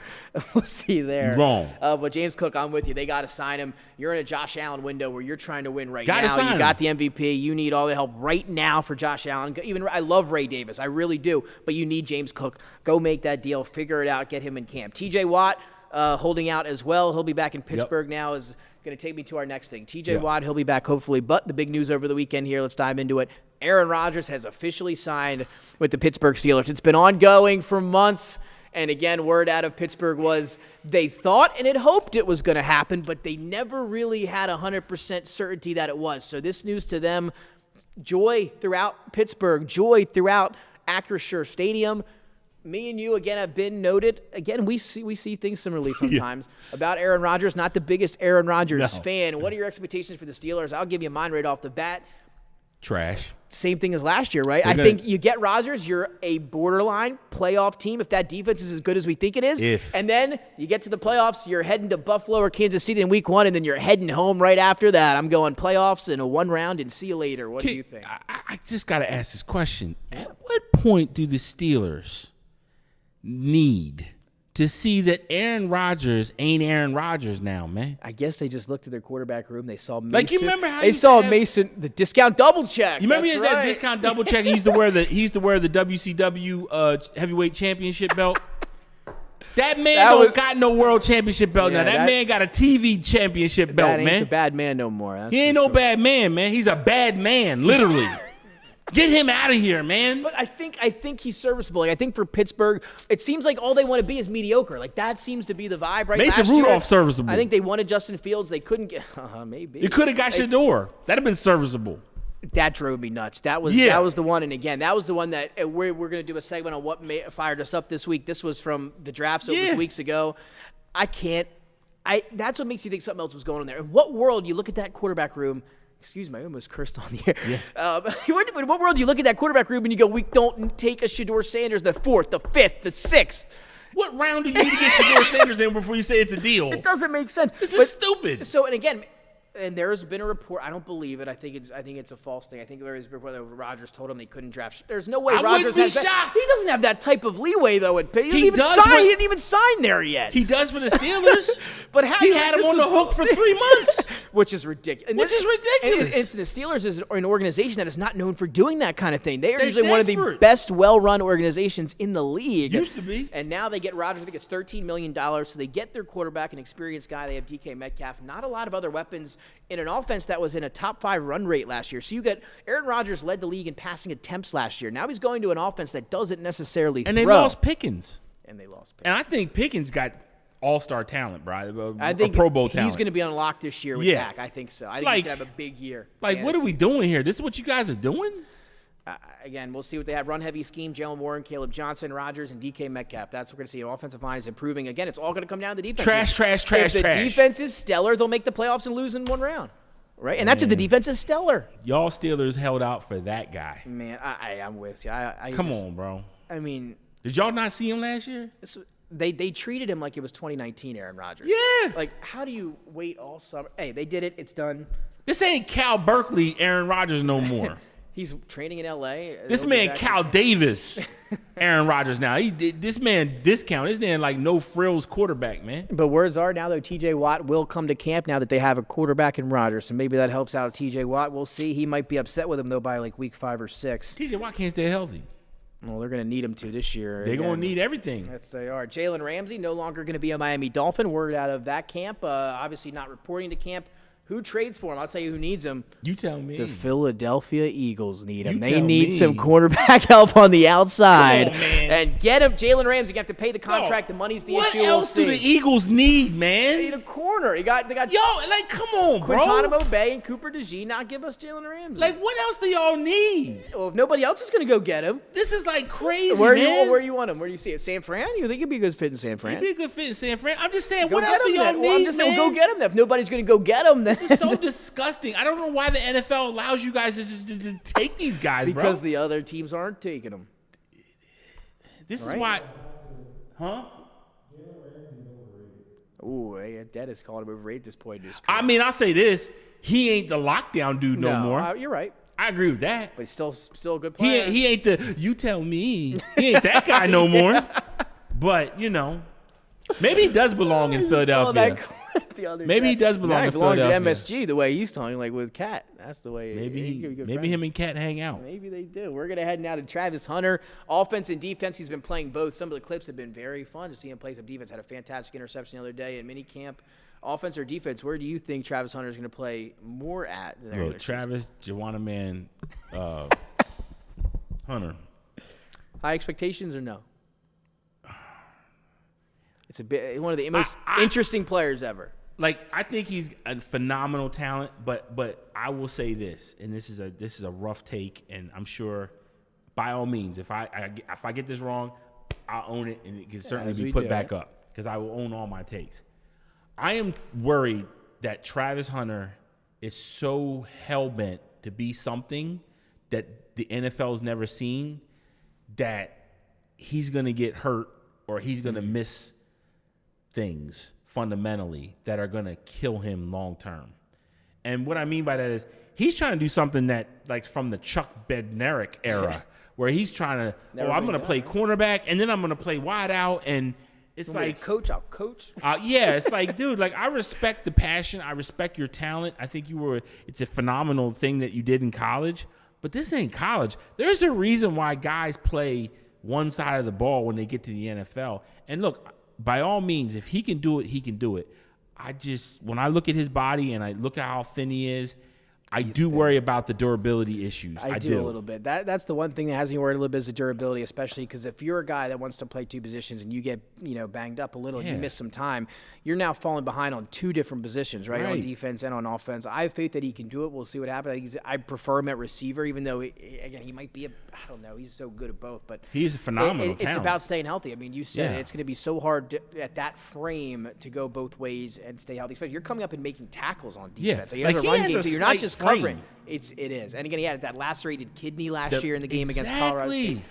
Speaker 2: We'll see there.
Speaker 3: You're wrong.
Speaker 2: But James Cook, I'm with you. They got to sign him. You're in a Josh Allen window where you're trying to win right now. You got the MVP. You need all the help right now for Josh Allen. Even I love Ray Davis. I really do. But you need James Cook. Go make that deal. Figure it out. Get him in camp. TJ Watt holding out as well. He'll be back in Pittsburgh now. Is going to take me to our next thing. TJ Watt, he'll be back hopefully. But the big news over the weekend here, let's dive into it. Aaron Rodgers has officially signed with the Pittsburgh Steelers. It's been ongoing for months. And again, word out of Pittsburgh was they thought and had hoped it was going to happen, but they never really had 100% certainty that it was. So this news to them, joy throughout Pittsburgh, joy throughout Acrisure Stadium. Me and you, again, have been noted. Again, we see things similarly sometimes about Aaron Rodgers. Not the biggest Aaron Rodgers fan. What are your expectations for the Steelers? I'll give you mine right off the bat.
Speaker 3: Trash.
Speaker 2: Same thing as last year, right? I think you get Rodgers, you're a borderline playoff team if that defense is as good as we think it is. And then you get to the playoffs, you're heading to Buffalo or Kansas City in week 1, and then you're heading home right after that. I'm going playoffs in a 1 round and see you later. What do you think?
Speaker 3: I just got to ask this question. At what point do the Steelers need to see that Aaron Rodgers ain't Aaron Rodgers now, man?
Speaker 2: I guess they just looked at their quarterback room. They saw Mason.
Speaker 3: Like, you remember how
Speaker 2: they saw Mason, the discount double check.
Speaker 3: You remember he has that discount double check? He used to wear the WCW heavyweight championship belt. That man got no world championship belt now. That man got a TV championship belt, man.
Speaker 2: That ain't a bad man no more.
Speaker 3: He ain't no bad man, man. He's a bad man, literally. Get him out of here, man.
Speaker 2: But I think he's serviceable. Like, I think for Pittsburgh, it seems like all they want to be is mediocre. Like, that seems to be the vibe, right?
Speaker 3: Mason Rudolph serviceable.
Speaker 2: I think they wanted Justin Fields. They couldn't get maybe.
Speaker 3: You could have got Shador. That'd have been serviceable.
Speaker 2: That drove me nuts. That was the one. And again, that was the one that we're going to do a segment on what fired us up this week. This was from the draft, so it was weeks ago. That's what makes you think something else was going on there. In what world you look at that quarterback room? Excuse me, I almost cursed on the air. Yeah. In what world do you look at that quarterback room and you go, we don't take a Shador Sanders the 4th, the 5th, the 6th?
Speaker 3: What round do you need to get Shador Sanders in before you say it's a deal?
Speaker 2: It doesn't make sense.
Speaker 3: This is stupid.
Speaker 2: So, and again, and there's been a report. I don't believe it. I think it's a false thing. I think there was a report that Rodgers told him they couldn't draft. There's no way Rodgers has that. He doesn't have that type of leeway though. He didn't even sign there yet.
Speaker 3: He does for the Steelers.
Speaker 2: But
Speaker 3: he had him on the hook for 3 months,
Speaker 2: which is ridiculous. And the Steelers is an organization that is not known for doing that kind of thing. They're usually one of the best, well-run organizations in the league.
Speaker 3: Used to be.
Speaker 2: And now they get Rodgers. I think it's $13 million. So they get their quarterback, an experienced guy. They have DK Metcalf. Not a lot of other weapons in an offense that was in a top 5 run rate last year. So you get Aaron Rodgers led the league in passing attempts last year. Now he's going to an offense that doesn't necessarily
Speaker 3: And they lost Pickens.
Speaker 2: And
Speaker 3: I think Pickens got all-star talent, bro.
Speaker 2: I think
Speaker 3: Pro Bowl talent.
Speaker 2: He's going to be unlocked this year with Dak. I think so. I think he's going to have a big year.
Speaker 3: What are we doing here? This is what you guys are doing?
Speaker 2: Again, we'll see what they have. Run-heavy scheme, Jalen Warren, Caleb Johnson, Rodgers, and DK Metcalf. That's what we're going to see. Offensive line is improving. Again, it's all going to come down to the defense.
Speaker 3: Trash.
Speaker 2: If the defense is stellar, they'll make the playoffs and lose in 1 round. Right? And that's if the defense is stellar.
Speaker 3: Y'all Steelers held out for that guy.
Speaker 2: Man, I'm with you.
Speaker 3: Come on, bro.
Speaker 2: I mean.
Speaker 3: Did y'all not see him last year?
Speaker 2: They treated him like it was 2019 Aaron Rodgers.
Speaker 3: Yeah.
Speaker 2: Like, how do you wait all summer? Hey, they did it. It's done.
Speaker 3: This ain't Cal Berkeley Aaron Rodgers no more.
Speaker 2: He's training in L.A.
Speaker 3: This man Cal Davis Aaron Rodgers now. This man discount. This man like no frills quarterback, man.
Speaker 2: But words are now, though, T.J. Watt will come to camp now that they have a quarterback in Rodgers. So maybe that helps out T.J. Watt. We'll see. He might be upset with him, though, by like week 5 or 6.
Speaker 3: T.J. Watt can't stay healthy.
Speaker 2: Well, they're going to need him to this year.
Speaker 3: They're going to need everything.
Speaker 2: Yes, they are. Jalen Ramsey no longer going to be a Miami Dolphin. Word out of that camp. Obviously not reporting to camp. Who trades for him? I'll tell you who needs him.
Speaker 3: You tell me.
Speaker 2: The Philadelphia Eagles need him. They need some cornerback help on the outside.
Speaker 3: Come on, man.
Speaker 2: And get him. Jalen Ramsey, you have to pay the contract. The money's the issue.
Speaker 3: What else do the Eagles need, man?
Speaker 2: They need a corner. They got
Speaker 3: come on, bro.
Speaker 2: Guantanamo Bay and Cooper DeJean not give us Jalen Ramsey.
Speaker 3: Like, what else do y'all need?
Speaker 2: Well, if nobody else is going to go get him.
Speaker 3: This is like crazy,
Speaker 2: where
Speaker 3: man.
Speaker 2: Where you want him? Where do you see it? San Fran? You think he'd be a good fit in San Fran?
Speaker 3: He'd be a good fit in San Fran. I'm just saying, what else do y'all need,
Speaker 2: I'm just saying, go get him then. If nobody's going to go get him, then.
Speaker 3: This is so disgusting. I don't know why the NFL allows you guys to take these guys, bro.
Speaker 2: Because the other teams aren't taking them.
Speaker 3: This is why. Huh?
Speaker 2: Ooh, hey, Dennis calling him overrated at this point.
Speaker 3: I mean, I'll say this. He ain't the lockdown dude no more.
Speaker 2: You're right.
Speaker 3: I agree with that.
Speaker 2: But he's still a good player.
Speaker 3: He ain't the, you tell me. He ain't that guy no more. But, maybe he does belong in Philadelphia. Maybe he does belong in Philadelphia.
Speaker 2: He belongs to MSG the way he's talking, like with Cat. That's the way.
Speaker 3: Maybe him and Cat hang out.
Speaker 2: Maybe they do. We're going to head now to Travis Hunter. Offense and defense, he's been playing both. Some of the clips have been very fun to see him play some defense. Had a fantastic interception the other day at minicamp. Offense or defense, where do you think Travis Hunter is going to play more at?
Speaker 3: Travis, Joanna Man, Hunter.
Speaker 2: High expectations or no? It's one of the most interesting players ever.
Speaker 3: Like, I think he's a phenomenal talent, but I will say this, and this is a rough take, and I'm sure, by all means, if I get this wrong, I'll own it, and it can certainly be put back up because I will own all my takes. I am worried that Travis Hunter is so hell-bent to be something that the NFL's never seen that he's going to get hurt or he's going to miss things fundamentally that are going to kill him long term. And what I mean by that is he's trying to do something that, like, from the Chuck Bednarik era where he's trying to, I'm going to play cornerback and then I'm going to play wide out, and it's like,
Speaker 2: I'll coach.
Speaker 3: Yeah, it's like, dude, like, I respect the passion. I respect your talent. I think it's a phenomenal thing that you did in college, but this ain't college. There's a reason why guys play one side of the ball when they get to the NFL. And look, by all means, if he can do it, he can do it. When I look at his body and I look at how thin he is, I do worry about the durability issues.
Speaker 2: I do a little bit. That's the one thing that has me worried a little bit is the durability, especially because if you're a guy that wants to play two positions and you get banged up a little and you miss some time, you're now falling behind on two different positions, right? On defense and on offense. I have faith that he can do it. We'll see what happens. I prefer him at receiver, even though, he might be I don't know. He's so good at both. But
Speaker 3: he's a phenomenal
Speaker 2: It's about staying healthy. I mean, you said it's going to be so hard at that frame to go both ways and stay healthy. Especially you're coming up and making tackles on defense.
Speaker 3: Yeah.
Speaker 2: Like, he has a run game, so you're not just covering. It is. And again, he had that lacerated kidney last year in the game against Colorado State.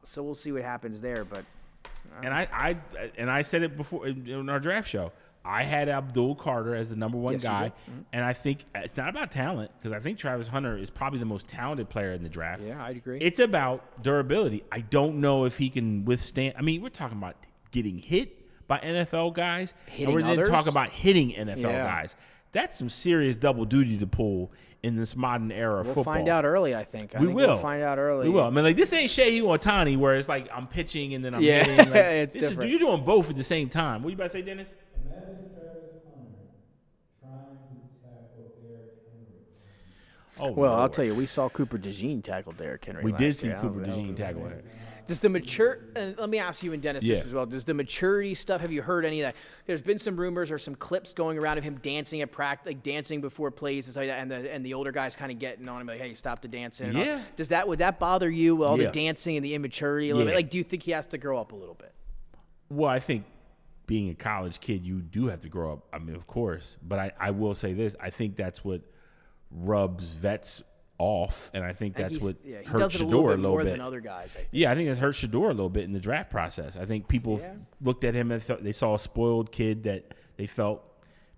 Speaker 2: So we'll see what happens there. But I said it before in our draft show. I had Abdul Carter as the number one guy, and I think it's not about talent because I think Travis Hunter is probably the most talented player in the draft. Yeah, I'd agree.
Speaker 3: It's about durability. I don't know if he can withstand. I mean, we're talking about getting hit by NFL guys, and we're then talking about hitting NFL guys. That's some serious double duty to pull in this modern era of football.
Speaker 2: We'll find out early, I think.
Speaker 3: We'll
Speaker 2: find out early.
Speaker 3: We will. I mean, like, this ain't Shehi Ohtani where it's like I'm pitching and then I'm hitting. Like,
Speaker 2: it's different.
Speaker 3: You're doing both at the same time. What you about to say, Dennis?
Speaker 4: Imagine Travis Hunter trying to tackle Derrick Henry.
Speaker 2: Oh, well, I'll tell you, we saw Cooper DeJean tackle Derrick Henry.
Speaker 3: We did see Cooper DeJean tackle him.
Speaker 2: Does the let me ask you and Dennis this as well. Does the maturity stuff, have you heard any of that? There's been some rumors or some clips going around of him dancing at practice, like dancing before plays and stuff like that, and the older guys kind of getting on him like, hey, stop the dancing.
Speaker 3: Yeah.
Speaker 2: Would that bother you, all the dancing and the immaturity a little bit? Like, do you think he has to grow up a little bit?
Speaker 3: Well, I think being a college kid, you do have to grow up. I mean, of course. But I will say this. I think that's what rubs vets off, and I think that's what hurt Shedeur a little bit
Speaker 2: more than other guys.
Speaker 3: I think it's hurt Shedeur a little bit in the draft process. I think people looked at him and they saw a spoiled kid that they felt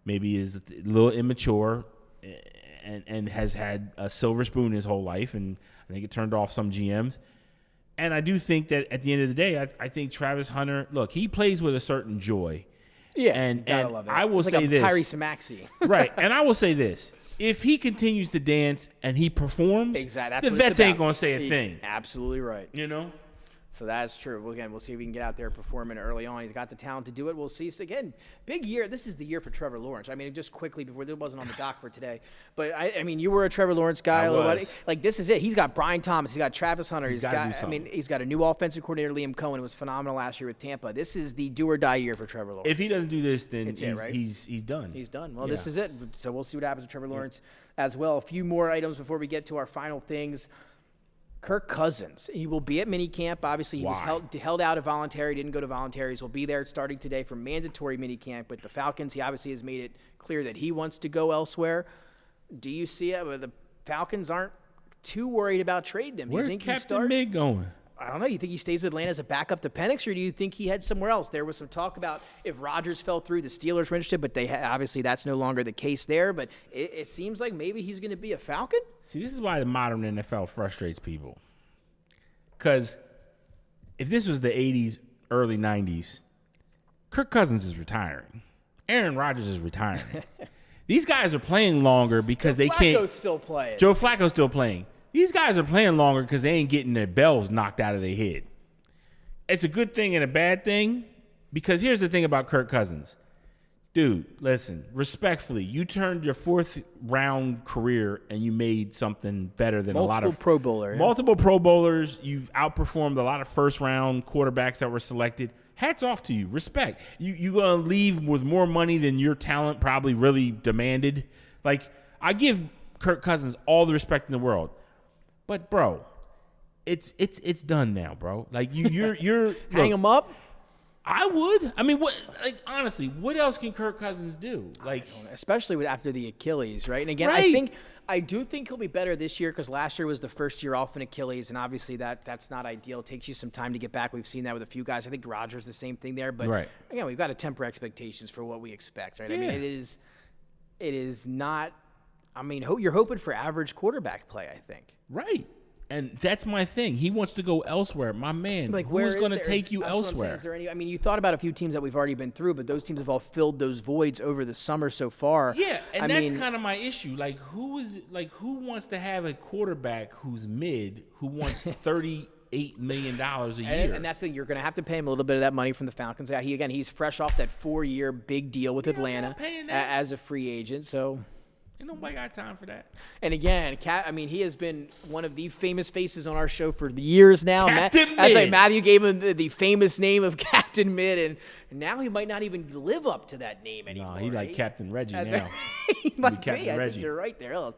Speaker 3: maybe is a little immature and has had a silver spoon his whole life, and I think it turned off some GMs. And I do think that at the end of the day, I think Travis Hunter, look, he plays with a certain joy.
Speaker 2: Yeah,
Speaker 3: and
Speaker 2: love it.
Speaker 3: I will say this.
Speaker 2: Tyrese Maxey.
Speaker 3: Right, and I will say this. If he continues to dance and he performs,
Speaker 2: that's
Speaker 3: the vets ain't going to say a thing.
Speaker 2: Absolutely right.
Speaker 3: You know?
Speaker 2: So that's true. Well, again, we'll see if we can get out there performing early on. He's got the talent to do it. We'll see. So again, big year. This is the year for Trevor Lawrence. I mean, just quickly before, it wasn't on the dock for today, but I mean, you were a Trevor Lawrence guy a little bit. Like, this is it. He's got Brian Thomas. He's got Travis Hunter. He's got a new offensive coordinator, Liam Cohen, who was phenomenal last year with Tampa. This is the do or die year for Trevor Lawrence.
Speaker 3: If he doesn't do this, then he's done.
Speaker 2: He's done. Well, this is it. So we'll see what happens with Trevor Lawrence as well. A few more items before we get to our final things. Kirk Cousins, he will be at minicamp. Obviously, he was held out of voluntary, didn't go to voluntaries. Will be there starting today for mandatory minicamp with the Falcons. He obviously has made it clear that he wants to go elsewhere. Do you see it? The Falcons aren't too worried about trading him.
Speaker 3: Where's Captain Mig going?
Speaker 2: I don't know. You think he stays with Atlanta as a backup to Penix, or do you think he had somewhere else? There was some talk about if Rodgers fell through, the Steelers were interested, but obviously that's no longer the case there. But it seems like maybe he's going to be a Falcon.
Speaker 3: See, this is why the modern NFL frustrates people. Because if this was the 80s, early 90s, Kirk Cousins is retiring. Aaron Rodgers is retiring. These guys are playing longer because they can't. Joe Flacco's still playing. These guys are playing longer because they ain't getting their bells knocked out of their head. It's a good thing and a bad thing because here's the thing about Kirk Cousins. Dude, listen, respectfully, you turned your 4th-round career and you made something better than a lot of
Speaker 2: Pro Bowler. Yeah.
Speaker 3: Multiple Pro Bowlers. You've outperformed a lot of first-round quarterbacks that were selected. Hats off to you. Respect. You're going to leave with more money than your talent probably really demanded. Like, I give Kirk Cousins all the respect in the world. But, bro, it's done now, bro. Like, you're
Speaker 2: Hang him up?
Speaker 3: I would. I mean, honestly, what else can Kirk Cousins do? Like,
Speaker 2: especially after the Achilles, right? And again,
Speaker 3: right.
Speaker 2: I do think he'll be better this year because last year was the first year off an Achilles, and obviously that's not ideal. It takes you some time to get back. We've seen that with a few guys. I think Rodgers the same thing there, but
Speaker 3: right.
Speaker 2: Again, we've got to temper expectations for what we expect, right?
Speaker 3: Yeah.
Speaker 2: I mean, it is not. I mean, you're hoping for average quarterback play, I think.
Speaker 3: Right. And that's my thing. He wants to go elsewhere. My man,
Speaker 2: like,
Speaker 3: who's going to take you elsewhere?
Speaker 2: Is there any? I mean, you thought about a few teams that we've already been through, but those teams have all filled those voids over the summer so far.
Speaker 3: Yeah, and that's kind of my issue. Like, who wants to have a quarterback who's mid who wants $38 million a year?
Speaker 2: And that's the thing. You're going to have to pay him a little bit of that money from the Falcons. He's fresh off that 4-year big deal with Atlanta as a free agent. So.
Speaker 3: Ain't nobody got time for that.
Speaker 2: And again, he has been one of the famous faces on our show for years now.
Speaker 3: Captain Mid.
Speaker 2: That's like Matthew gave him the famous name of Captain Mid, and now he might not even live up to that name anymore.
Speaker 3: No, he's like Captain Reggie now.
Speaker 2: He might
Speaker 3: Captain
Speaker 2: be. I
Speaker 3: Reggie.
Speaker 2: think you're right there. Oh,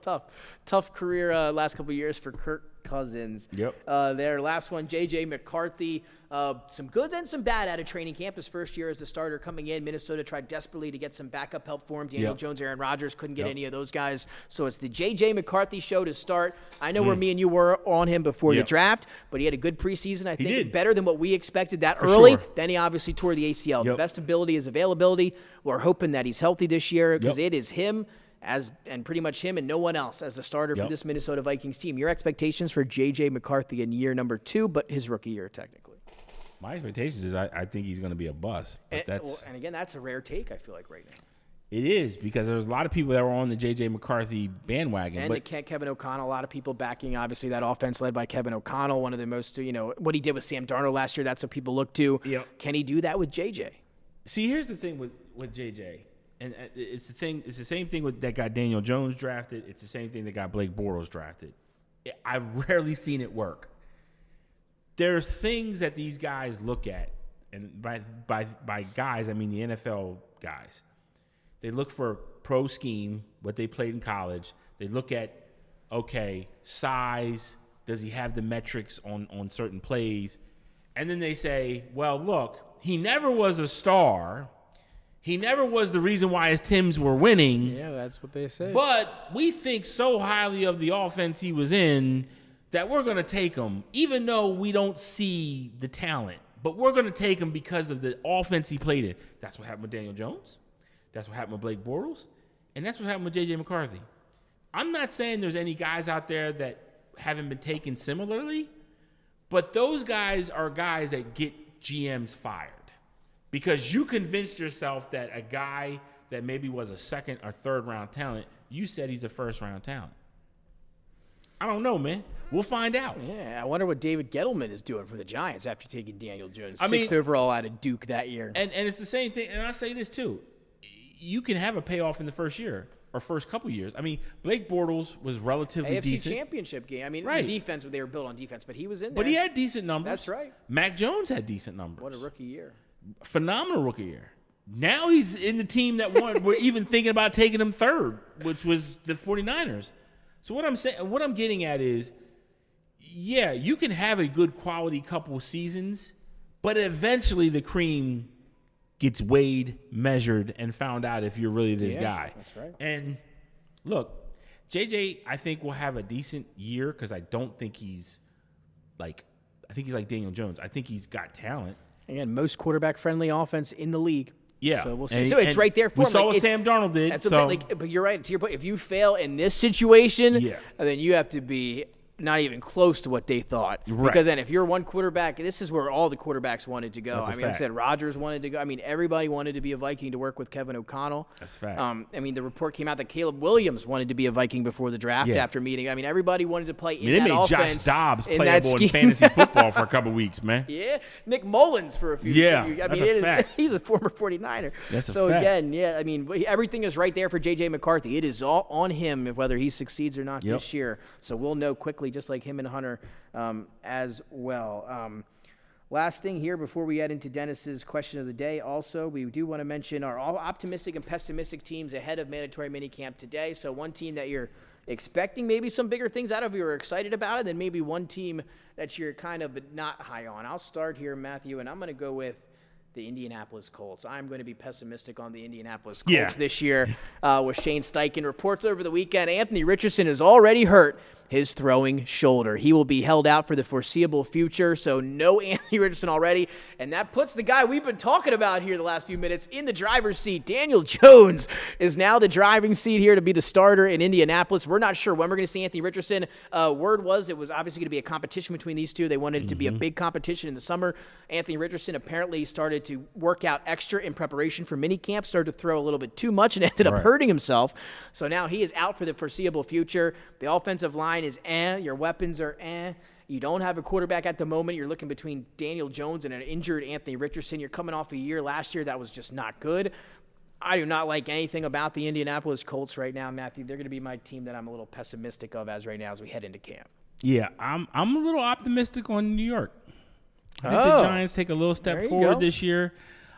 Speaker 2: tough career last couple of years for Kirk Cousins.
Speaker 3: Yep.
Speaker 2: Their last one, J.J. McCarthy. Some good and some bad out of training camp. His first year as a starter coming in. Minnesota tried desperately to get some backup help for him. Daniel Jones, Aaron Rodgers couldn't get any of those guys. So it's the J.J. McCarthy show to start. I know where me and you were on him before the draft, but he had a good preseason. I think better than what we expected that early.
Speaker 3: Sure.
Speaker 2: Then he obviously tore the ACL. The best ability is availability. We're hoping that he's healthy this year because it is him and pretty much him and no one else as the starter for this Minnesota Vikings team. Your expectations for J.J. McCarthy in year number 2, but his rookie year technically.
Speaker 3: My expectations is I think he's going to be a bust. But
Speaker 2: and again, that's a rare take, I feel like, right now.
Speaker 3: It is, because there's a lot of people that were on the J.J. McCarthy bandwagon.
Speaker 2: And Kevin O'Connell, a lot of people backing, obviously, that offense led by Kevin O'Connell, one of the most, what he did with Sam Darnold last year, that's what people look to.
Speaker 3: Yep.
Speaker 2: Can he do that with J.J.?
Speaker 3: See, here's the thing with J.J., and it's the same thing that got Daniel Jones drafted. It's the same thing that got Blake Bortles drafted. I've rarely seen it work. There's things that these guys look at, and by guys, I mean the NFL guys. They look for pro scheme, what they played in college. They look at, okay, size. Does he have the metrics on certain plays? And then they say, well, look, he never was a star. He never was the reason why his teams were winning.
Speaker 2: Yeah, that's what they say.
Speaker 3: But we think so highly of the offense he was in that we're going to take him, even though we don't see the talent. But we're going to take him because of the offense he played in. That's what happened with Daniel Jones. That's what happened with Blake Bortles. And that's what happened with J.J. McCarthy. I'm not saying there's any guys out there that haven't been taken similarly, but those guys are guys that get GMs fired because you convinced yourself that a guy that maybe was a second or third round talent, you said he's a first round talent. I don't know, man. We'll find out.
Speaker 2: Yeah, I wonder what David Gettleman is doing for the Giants after taking Daniel Jones, 6th overall out of Duke that year.
Speaker 3: And it's the same thing, and I'll say this too. You can have a payoff in the first year or first couple years. I mean, Blake Bortles was relatively
Speaker 2: AFC
Speaker 3: decent.
Speaker 2: Championship game. I mean,
Speaker 3: right.
Speaker 2: The defense, they were built on defense, but he was in there.
Speaker 3: But he had decent numbers.
Speaker 2: That's right.
Speaker 3: Mac Jones had decent numbers.
Speaker 2: What a rookie year.
Speaker 3: Phenomenal rookie year. Now he's in the team that won. We're even thinking about taking him third, which was the 49ers. So what I'm saying, what I'm getting at is, yeah, you can have a good quality couple seasons, but eventually the cream gets weighed, measured, and found out if you're really this guy.
Speaker 2: That's right.
Speaker 3: And look, JJ, I think will have a decent year because I don't think he's like, I think he's like Daniel Jones. I think he's got talent.
Speaker 2: Again, most quarterback-friendly offense in the league.
Speaker 3: Yeah.
Speaker 2: So we'll see. So it's right there for him.
Speaker 3: We saw what Sam Darnold did.
Speaker 2: That's what I'm saying. But you're right. To your point, if you fail in this situation,
Speaker 3: yeah,
Speaker 2: then you have to be not even close to what they thought.
Speaker 3: Right.
Speaker 2: Because then if you're one quarterback, this is where all the quarterbacks wanted to go.
Speaker 3: That's a
Speaker 2: I mean,
Speaker 3: fact.
Speaker 2: I said Rodgers wanted to go. I mean, everybody wanted to be a Viking to work with Kevin O'Connell.
Speaker 3: That's a fact.
Speaker 2: I mean, the report came out that Caleb Williams wanted to be a Viking before the draft after meeting. I mean, everybody wanted to play in that
Speaker 3: they made
Speaker 2: offense.
Speaker 3: Josh Dobbs
Speaker 2: in that
Speaker 3: playable in
Speaker 2: scheme.
Speaker 3: fantasy football for a couple weeks, man.
Speaker 2: Yeah, Nick Mullins for a few.
Speaker 3: Yeah,
Speaker 2: I mean,
Speaker 3: that's a fact.
Speaker 2: He's a former 49er.
Speaker 3: That's a
Speaker 2: so
Speaker 3: fact.
Speaker 2: again, yeah, I mean, everything is right there for J.J. McCarthy. It is all on him whether he succeeds or not this year. So we'll know quickly, just like him and Hunter as well. Last thing here before we head into Dennis's question of the day. Also, we do want to mention our all optimistic and pessimistic teams ahead of mandatory minicamp today. So one team that you're expecting maybe some bigger things out of, you're excited about it, then maybe one team that you're kind of not high on. I'll start here, Matthew, and I'm going to go with the Indianapolis Colts. I'm going to be pessimistic on the Indianapolis Colts this year with Shane Steichen. Reports over the weekend, Anthony Richardson is already hurt his throwing shoulder. He will be held out for the foreseeable future, so no Anthony Richardson already. And that puts the guy we've been talking about here the last few minutes in the driver's seat. Daniel Jones is now the driving seat here to be the starter in Indianapolis. We're not sure when we're going to see Anthony Richardson. Word was it was obviously going to be a competition between these two. They wanted it to be a big competition in the summer. Anthony Richardson apparently started to work out extra in preparation for minicamp, started to throw a little bit too much and ended up hurting himself. So now he is out for the foreseeable future. The offensive line is your weapons are You don't have a quarterback at the moment. You're looking between Daniel Jones and an injured Anthony Richardson. You're coming off a year last year that was just not good. I do not like anything about the Indianapolis Colts right now, Matthew. They're going to be my team that I'm a little pessimistic of as right now as we head into camp.
Speaker 3: Yeah, I'm a little optimistic on New York. I think the Giants take a little step forward this year.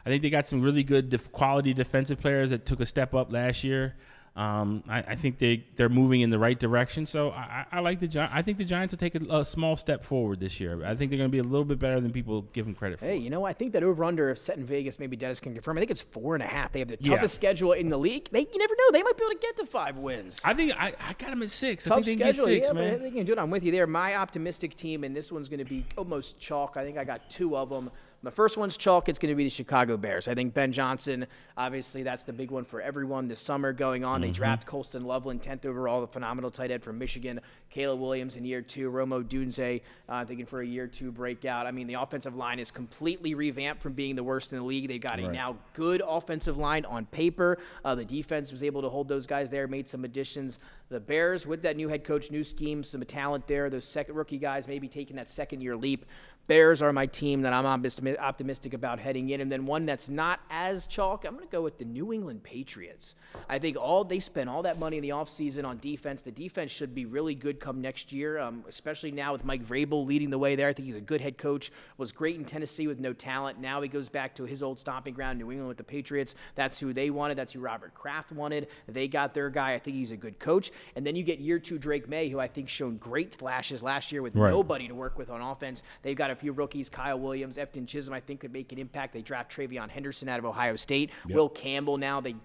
Speaker 3: I think they got some really good quality defensive players that took a step up last year. I think they're moving in the right direction. So I like the Giants. I think the Giants will take a small step forward this year. I think they're going to be a little bit better than people give them credit for.
Speaker 2: Hey, you know, I think that over-under set in Vegas, maybe Dennis can confirm, I think it's 4.5. They have the toughest schedule in the league. You never know. They might be able to get to 5 wins.
Speaker 3: I think I got them at 6.
Speaker 2: Tough
Speaker 3: I think they
Speaker 2: schedule,
Speaker 3: can get 6,
Speaker 2: yeah,
Speaker 3: man.
Speaker 2: but they can do it. I'm with you there. My optimistic team, and this one's going to be almost chalk. I think I got 2 of them. My first one's chalk. It's going to be the Chicago Bears. I think Ben Johnson, obviously, that's the big one for everyone this summer going on. They draft Colston Loveland, 10th overall, the phenomenal tight end from Michigan. Caleb Williams in year 2. Romo Dunze, thinking for a year 2 breakout. I mean, the offensive line is completely revamped from being the worst in the league. They've got a now good offensive line on paper. The defense was able to hold those guys there, made some additions. The Bears, with that new head coach, new scheme, some talent there. Those second rookie guys maybe taking that second-year leap. Bears are my team that I'm optimistic about heading in. And then one that's not as chalk, I'm going to go with the New England Patriots. I think they spent all that money in the offseason on defense. The defense should be really good come next year, especially now with Mike Vrabel leading the way there. I think he's a good head coach. Was great in Tennessee with no talent. Now he goes back to his old stomping ground, New England with the Patriots. That's who they wanted. That's who Robert Kraft wanted. They got their guy. I think he's a good coach. And then you get year 2 Drake May, who I think shown great flashes last year with nobody to work with on offense. They've got a few rookies, Kyle Williams, Efton Chisholm, I think could make an impact. They draft Travion Henderson out of Ohio State. Will Campbell now, they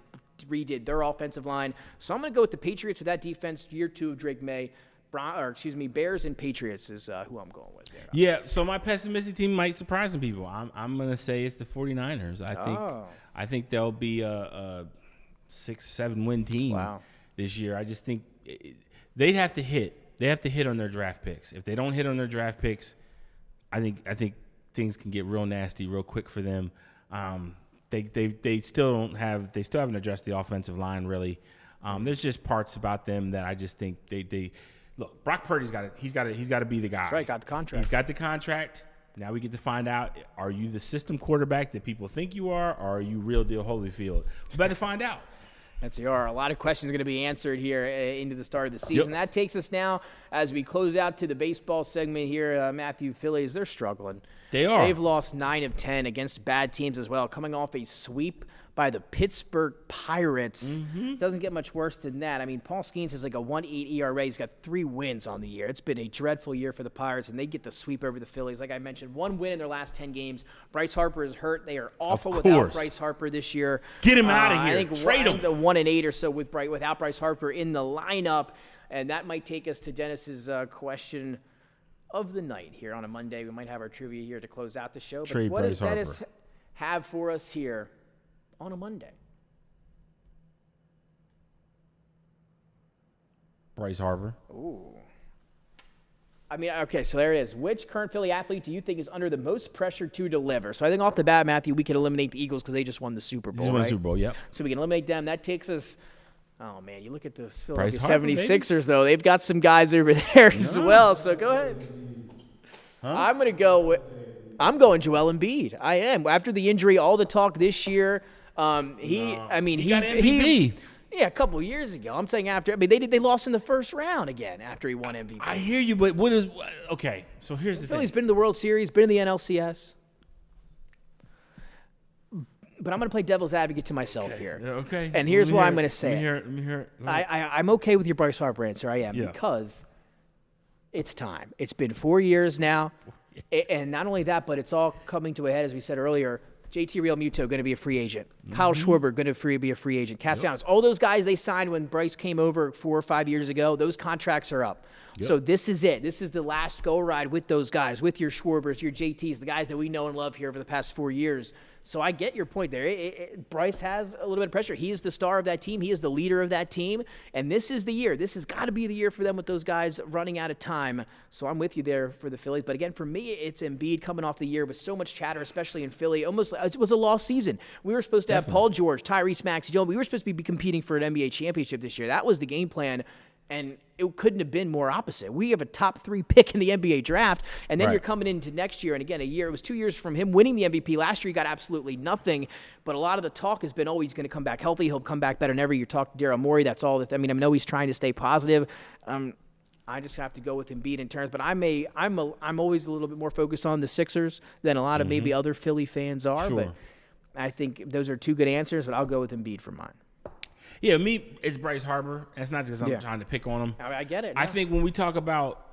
Speaker 2: redid their offensive line. So I'm going to go with the Patriots with that defense, year 2 of Drake May. Bears and Patriots is who I'm going with there.
Speaker 3: Yeah, so my pessimistic team might surprise some people. I'm going to say it's the 49ers. I think they'll be a 6-7 win team this year. I just think they'd have to hit. They have to hit on their draft picks. If they don't hit on their draft picks, I think things can get real nasty real quick for them. They still haven't addressed the offensive line really. There's just parts about them that I just think they look. Brock Purdy's got to be the guy.
Speaker 2: That's right, got the contract.
Speaker 3: He's got the contract. Now we get to find out: are you the system quarterback that people think you are, or are you real deal Holyfield? We better find out.
Speaker 2: That's a lot of questions going to be answered here into the start of the season. That takes us now, as we close out to the baseball segment here, Matthew. Phillies, they're struggling.
Speaker 3: They are.
Speaker 2: They've lost 9 of 10 against bad teams as well, coming off a sweep by the Pittsburgh Pirates. Doesn't get much worse than that. I mean, Paul Skeens has like a 1.8 ERA. He's got 3 wins on the year. It's been a dreadful year for the Pirates, and they get the sweep over the Phillies. Like I mentioned, 1 win in their last 10 games. Bryce Harper is hurt. They are awful without Bryce Harper this year.
Speaker 3: Get him out of here.
Speaker 2: I think trade him. The 1-8 or so without Bryce Harper in the lineup, and that might take us to Dennis's question of the night here on a Monday. We might have our trivia here to close out the show. But what does Dennis have for us here on a Monday?
Speaker 3: Bryce Harper.
Speaker 2: Ooh. I mean, okay, so there it is. Which current Philly athlete do you think is under the most pressure to deliver? So I think off the bat, Matthew, we can eliminate the Eagles because they just won the Super Bowl,
Speaker 3: They won the
Speaker 2: right?
Speaker 3: Super Bowl, yep.
Speaker 2: So we can eliminate them. That takes us – oh, man, you look at those Philadelphia
Speaker 3: Harper,
Speaker 2: 76ers, though. They've got some guys over there as well. So go ahead.
Speaker 3: Huh?
Speaker 2: I'm going to go with – I'm going Joel Embiid. I am. After the injury, all the talk this year,
Speaker 3: He got MVP.
Speaker 2: he yeah, a couple years ago. I'm saying after. I mean, they lost in the first round again after he won MVP.
Speaker 3: I hear you, but okay, so here's the
Speaker 2: Philly's
Speaker 3: thing.
Speaker 2: been in the World Series, been in the NLCS. But I'm going to play devil's advocate to myself here.
Speaker 3: Okay.
Speaker 2: And here's why I'm going to say
Speaker 3: Let me hear it.
Speaker 2: I'm okay with your Bryce Harper answer. I am, because it's time. It's been 4 years now. And not only that, but it's all coming to a head, as we said earlier. JT Realmuto going to be a free agent. Kyle Schwarber going to be a free agent. Castellanos, all those guys they signed when Bryce came over 4 or 5 years ago, those contracts are up. So this is it. This is the last go ride with those guys, with your Schwarbers, your JTs, the guys that we know and love here for the past 4 years. So I get your point there. Bryce has a little bit of pressure. He is the star of that team. He is the leader of that team. And this is the year. This has got to be the year for them with those guys running out of time. So I'm with you there for the Phillies. But again, for me, it's Embiid coming off the year with so much chatter, especially in Philly. Almost it was a lost season. We were supposed to have Paul George, Tyrese Maxey Jones. We were supposed to be competing for an NBA championship this year. That was the game plan. And it couldn't have been more opposite. We have a top 3 pick in the NBA draft, and then you're coming into next year. And again, it was 2 years from him winning the MVP. Last year, he got absolutely nothing. But a lot of the talk has been, he's going to come back healthy. He'll come back better than ever. You talk to Daryl Morey. That's all. I know he's trying to stay positive. I just have to go with Embiid in terms. But I'm always a little bit more focused on the Sixers than a lot of maybe other Philly fans are.
Speaker 3: Sure.
Speaker 2: But I think those are 2 good answers. But I'll go with Embiid for mine.
Speaker 3: Yeah, it's Bryce Harper. That's not just I'm trying to pick on him.
Speaker 2: I get it.
Speaker 3: I think when we talk about,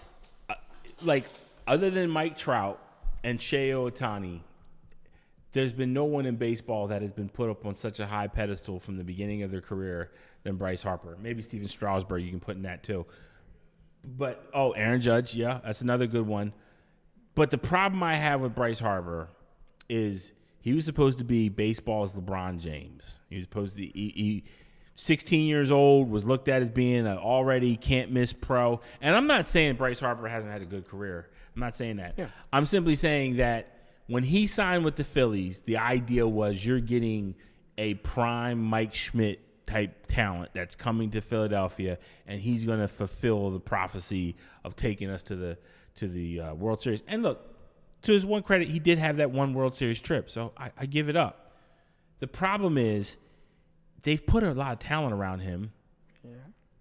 Speaker 3: other than Mike Trout and Shohei Ohtani, there's been no one in baseball that has been put up on such a high pedestal from the beginning of their career than Bryce Harper. Maybe Steven Strasburg, you can put in that too. But, Aaron Judge, yeah, that's another good one. But the problem I have with Bryce Harper is he was supposed to be baseball's LeBron James. He was supposed to 16 years old, was looked at as being an already can't-miss pro. And I'm not saying Bryce Harper hasn't had a good career. I'm not saying that. Yeah. I'm simply saying that when he signed with the Phillies, the idea was you're getting a prime Mike Schmidt type talent that's coming to Philadelphia, and he's going to fulfill the prophecy of taking us to the World Series. And look, to his one credit, he did have that one World Series trip, so I give it up. The problem is, they've put a lot of talent around him. Yeah.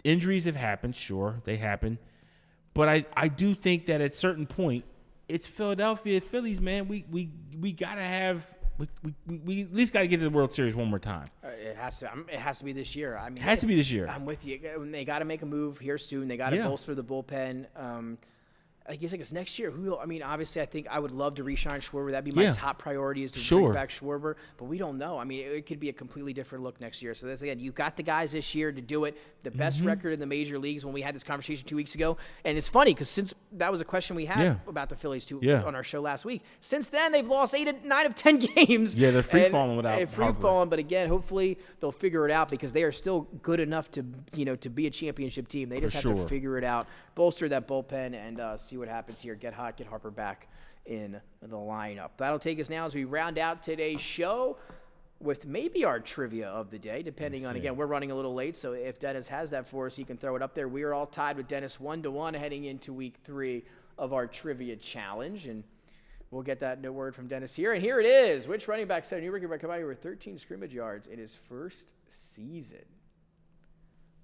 Speaker 3: Injuries have happened, sure, they happen. But I do think that at a certain point, it's Philadelphia Phillies, man. We gotta have we at least gotta get to the World Series one more time.
Speaker 2: It has to be this year.
Speaker 3: It has to be this year.
Speaker 2: I'm with you. They got to make a move here soon. They got to bolster the bullpen. I guess next year. Obviously, I think I would love to re-sign Schwarber. That'd be my top priority is to bring back Schwarber. But we don't know. It could be a completely different look next year. So that's again, you got the guys this year to do it. The best record in the major leagues when we had this conversation 2 weeks ago. And it's funny because since that was a question we had about the Phillies on our show last week. Since then, they've lost 9 of 10 games.
Speaker 3: Yeah, they're free falling without
Speaker 2: Harper. But again, hopefully they'll figure it out because they are still good enough to be a championship team. They just have to figure it out, bolster that bullpen, and see what happens here. Get hot, get Harper back in the lineup. That'll take us now as we round out today's show with maybe our trivia of the day, depending on, again, we're running a little late, so if Dennis has that for us, he can throw it up there. We are all tied with Dennis 1-1 heading into week 3 of our trivia challenge, and we'll get that word from Dennis here. And here it is. Which running back set a new record by combining over 13 scrimmage yards in his first season?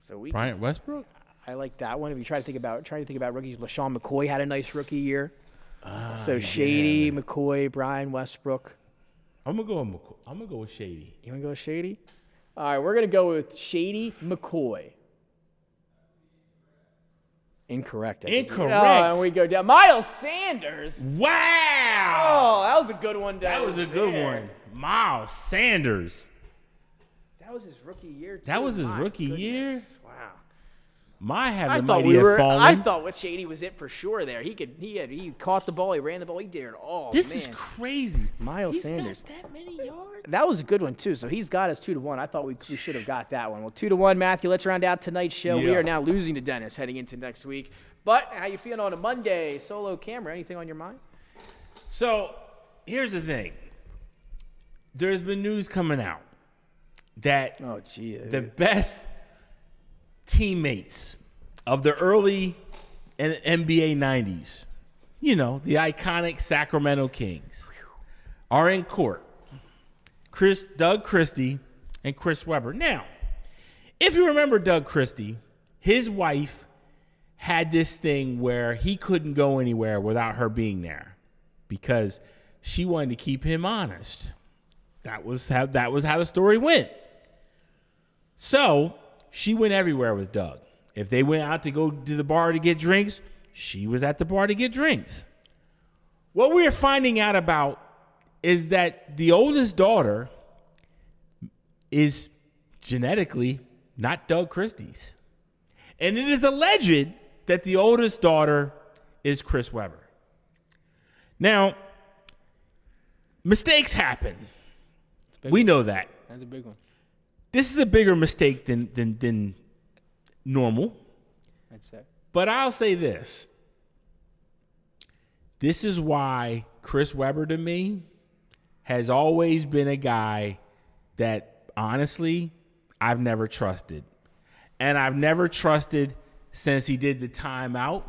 Speaker 2: So
Speaker 3: Bryant Westbrook?
Speaker 2: I like that one. If you try to think about rookies, LaShawn McCoy had a nice rookie year. Shady, McCoy, Brian Westbrook.
Speaker 3: I'm gonna go with Shady.
Speaker 2: You wanna go with Shady? All right, we're gonna go with Shady McCoy. Incorrect.
Speaker 3: Incorrect.
Speaker 2: Oh, and we go down. Miles Sanders.
Speaker 3: Wow.
Speaker 2: Oh, that was a good one.
Speaker 3: That was a good one. Miles Sanders.
Speaker 2: That was his rookie year, too.
Speaker 3: That was his rookie year?
Speaker 2: Wow.
Speaker 3: have fallen.
Speaker 2: I thought what Shady was it for sure there. He caught the ball, he ran the ball, he did it all.
Speaker 3: This is crazy.
Speaker 2: Miles Sanders.
Speaker 3: Got that many yards.
Speaker 2: That was a good one too. So he's got us 2-1. I thought we should have got that one. Well, 2-1, Matthew. Let's round out tonight's show.
Speaker 3: Yeah.
Speaker 2: We are now losing to Dennis heading into next week. But how you feeling on a Monday solo camera? Anything on your mind?
Speaker 3: So here's the thing. There's been news coming out that the best teammates of the early NBA 90s, the iconic Sacramento Kings, are in court. Doug Christie and Chris Webber. Now, if you remember Doug Christie, his wife had this thing where he couldn't go anywhere without her being there because she wanted to keep him honest. That was how the story went. So she went everywhere with Doug. If they went out to go to the bar to get drinks, she was at the bar to get drinks. What we're finding out about is that the oldest daughter is genetically not Doug Christie's. And it is alleged that the oldest daughter is Chris Webber. Now, mistakes happen. We know that.
Speaker 2: That's a big one.
Speaker 3: This is a bigger mistake than normal.
Speaker 2: That's it.
Speaker 3: But I'll say this. This is why Chris Webber, to me, has always been a guy that, honestly, I've never trusted. And I've never trusted since he did the timeout.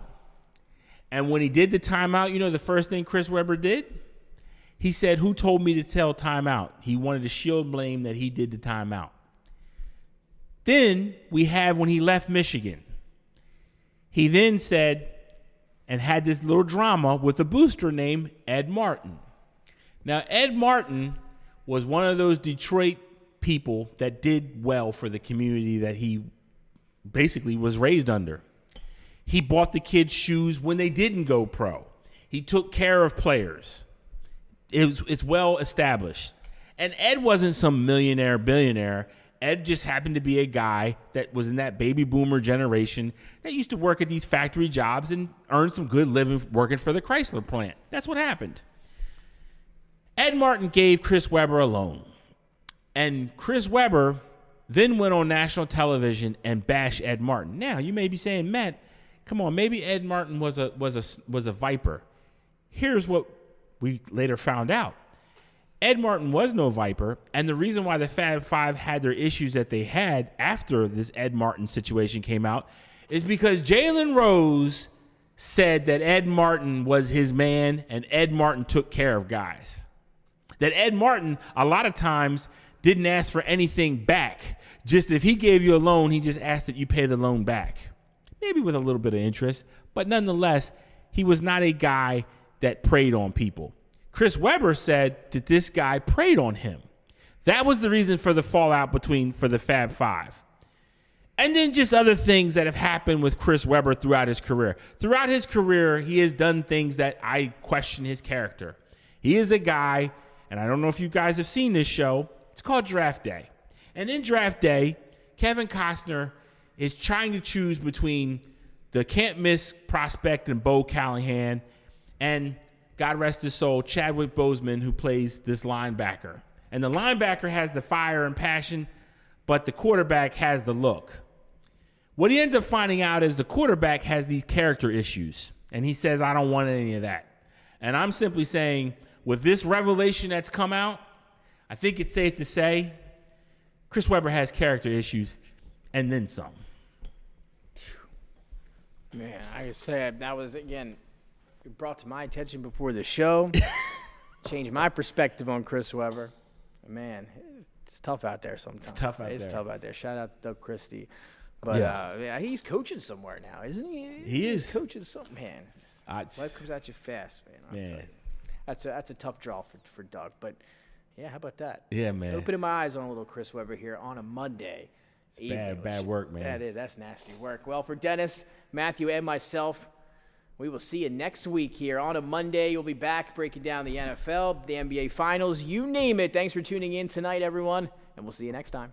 Speaker 3: And when he did the timeout, the first thing Chris Webber did? He said, "Who told me to tell timeout?" He wanted to shield blame that he did the timeout. Then we have when he left Michigan. He then said and had this little drama with a booster named Ed Martin. Now, Ed Martin was one of those Detroit people that did well for the community that he basically was raised under. He bought the kids shoes when they didn't go pro. He took care of players. It's well established. And Ed wasn't some billionaire. Ed just happened to be a guy that was in that baby boomer generation that used to work at these factory jobs and earn some good living working for the Chrysler plant. That's what happened. Ed Martin gave Chris Webber a loan. And Chris Webber then went on national television and bashed Ed Martin. Now, you may be saying, Matt, come on, maybe Ed Martin was a viper. Here's what we later found out. Ed Martin was no viper, and the reason why the Fab Five had their issues that they had after this Ed Martin situation came out is because Jalen Rose said that Ed Martin was his man and Ed Martin took care of guys. That Ed Martin, a lot of times, didn't ask for anything back. Just if he gave you a loan, he just asked that you pay the loan back. Maybe with a little bit of interest, but nonetheless, he was not a guy that preyed on people. Chris Webber said that this guy preyed on him. That was the reason for the fallout for the Fab Five. And then just other things that have happened with Chris Webber throughout his career. Throughout his career, he has done things that I question his character. He is a guy, and I don't know if you guys have seen this show, it's called Draft Day. And in Draft Day, Kevin Costner is trying to choose between the can't-miss prospect and Bo Callahan and, God rest his soul, Chadwick Boseman, who plays this linebacker. And the linebacker has the fire and passion, but the quarterback has the look. What he ends up finding out is the quarterback has these character issues, and he says, I don't want any of that. And I'm simply saying, with this revelation that's come out, I think it's safe to say Chris Webber has character issues and then some.
Speaker 2: Man, I said that was, again, brought to my attention before the show. Changed my perspective on Chris Webber. Man, it's tough out there sometimes.
Speaker 3: It's tough out there.
Speaker 2: Shout out to Doug Christie. But yeah, he's coaching somewhere now, isn't he?
Speaker 3: He's
Speaker 2: coaching something, man. Life comes at you fast, man. I'll tell you. That's a tough draw for Doug. But yeah, how about that?
Speaker 3: Yeah, man.
Speaker 2: Opening my eyes on a little Chris Webber here on a Monday.
Speaker 3: It's bad work, man.
Speaker 2: That is. That's nasty work. Well, for Dennis, Matthew, and myself, we will see you next week here on a Monday. You'll be back breaking down the NFL, the NBA Finals, you name it. Thanks for tuning in tonight, everyone, and we'll see you next time.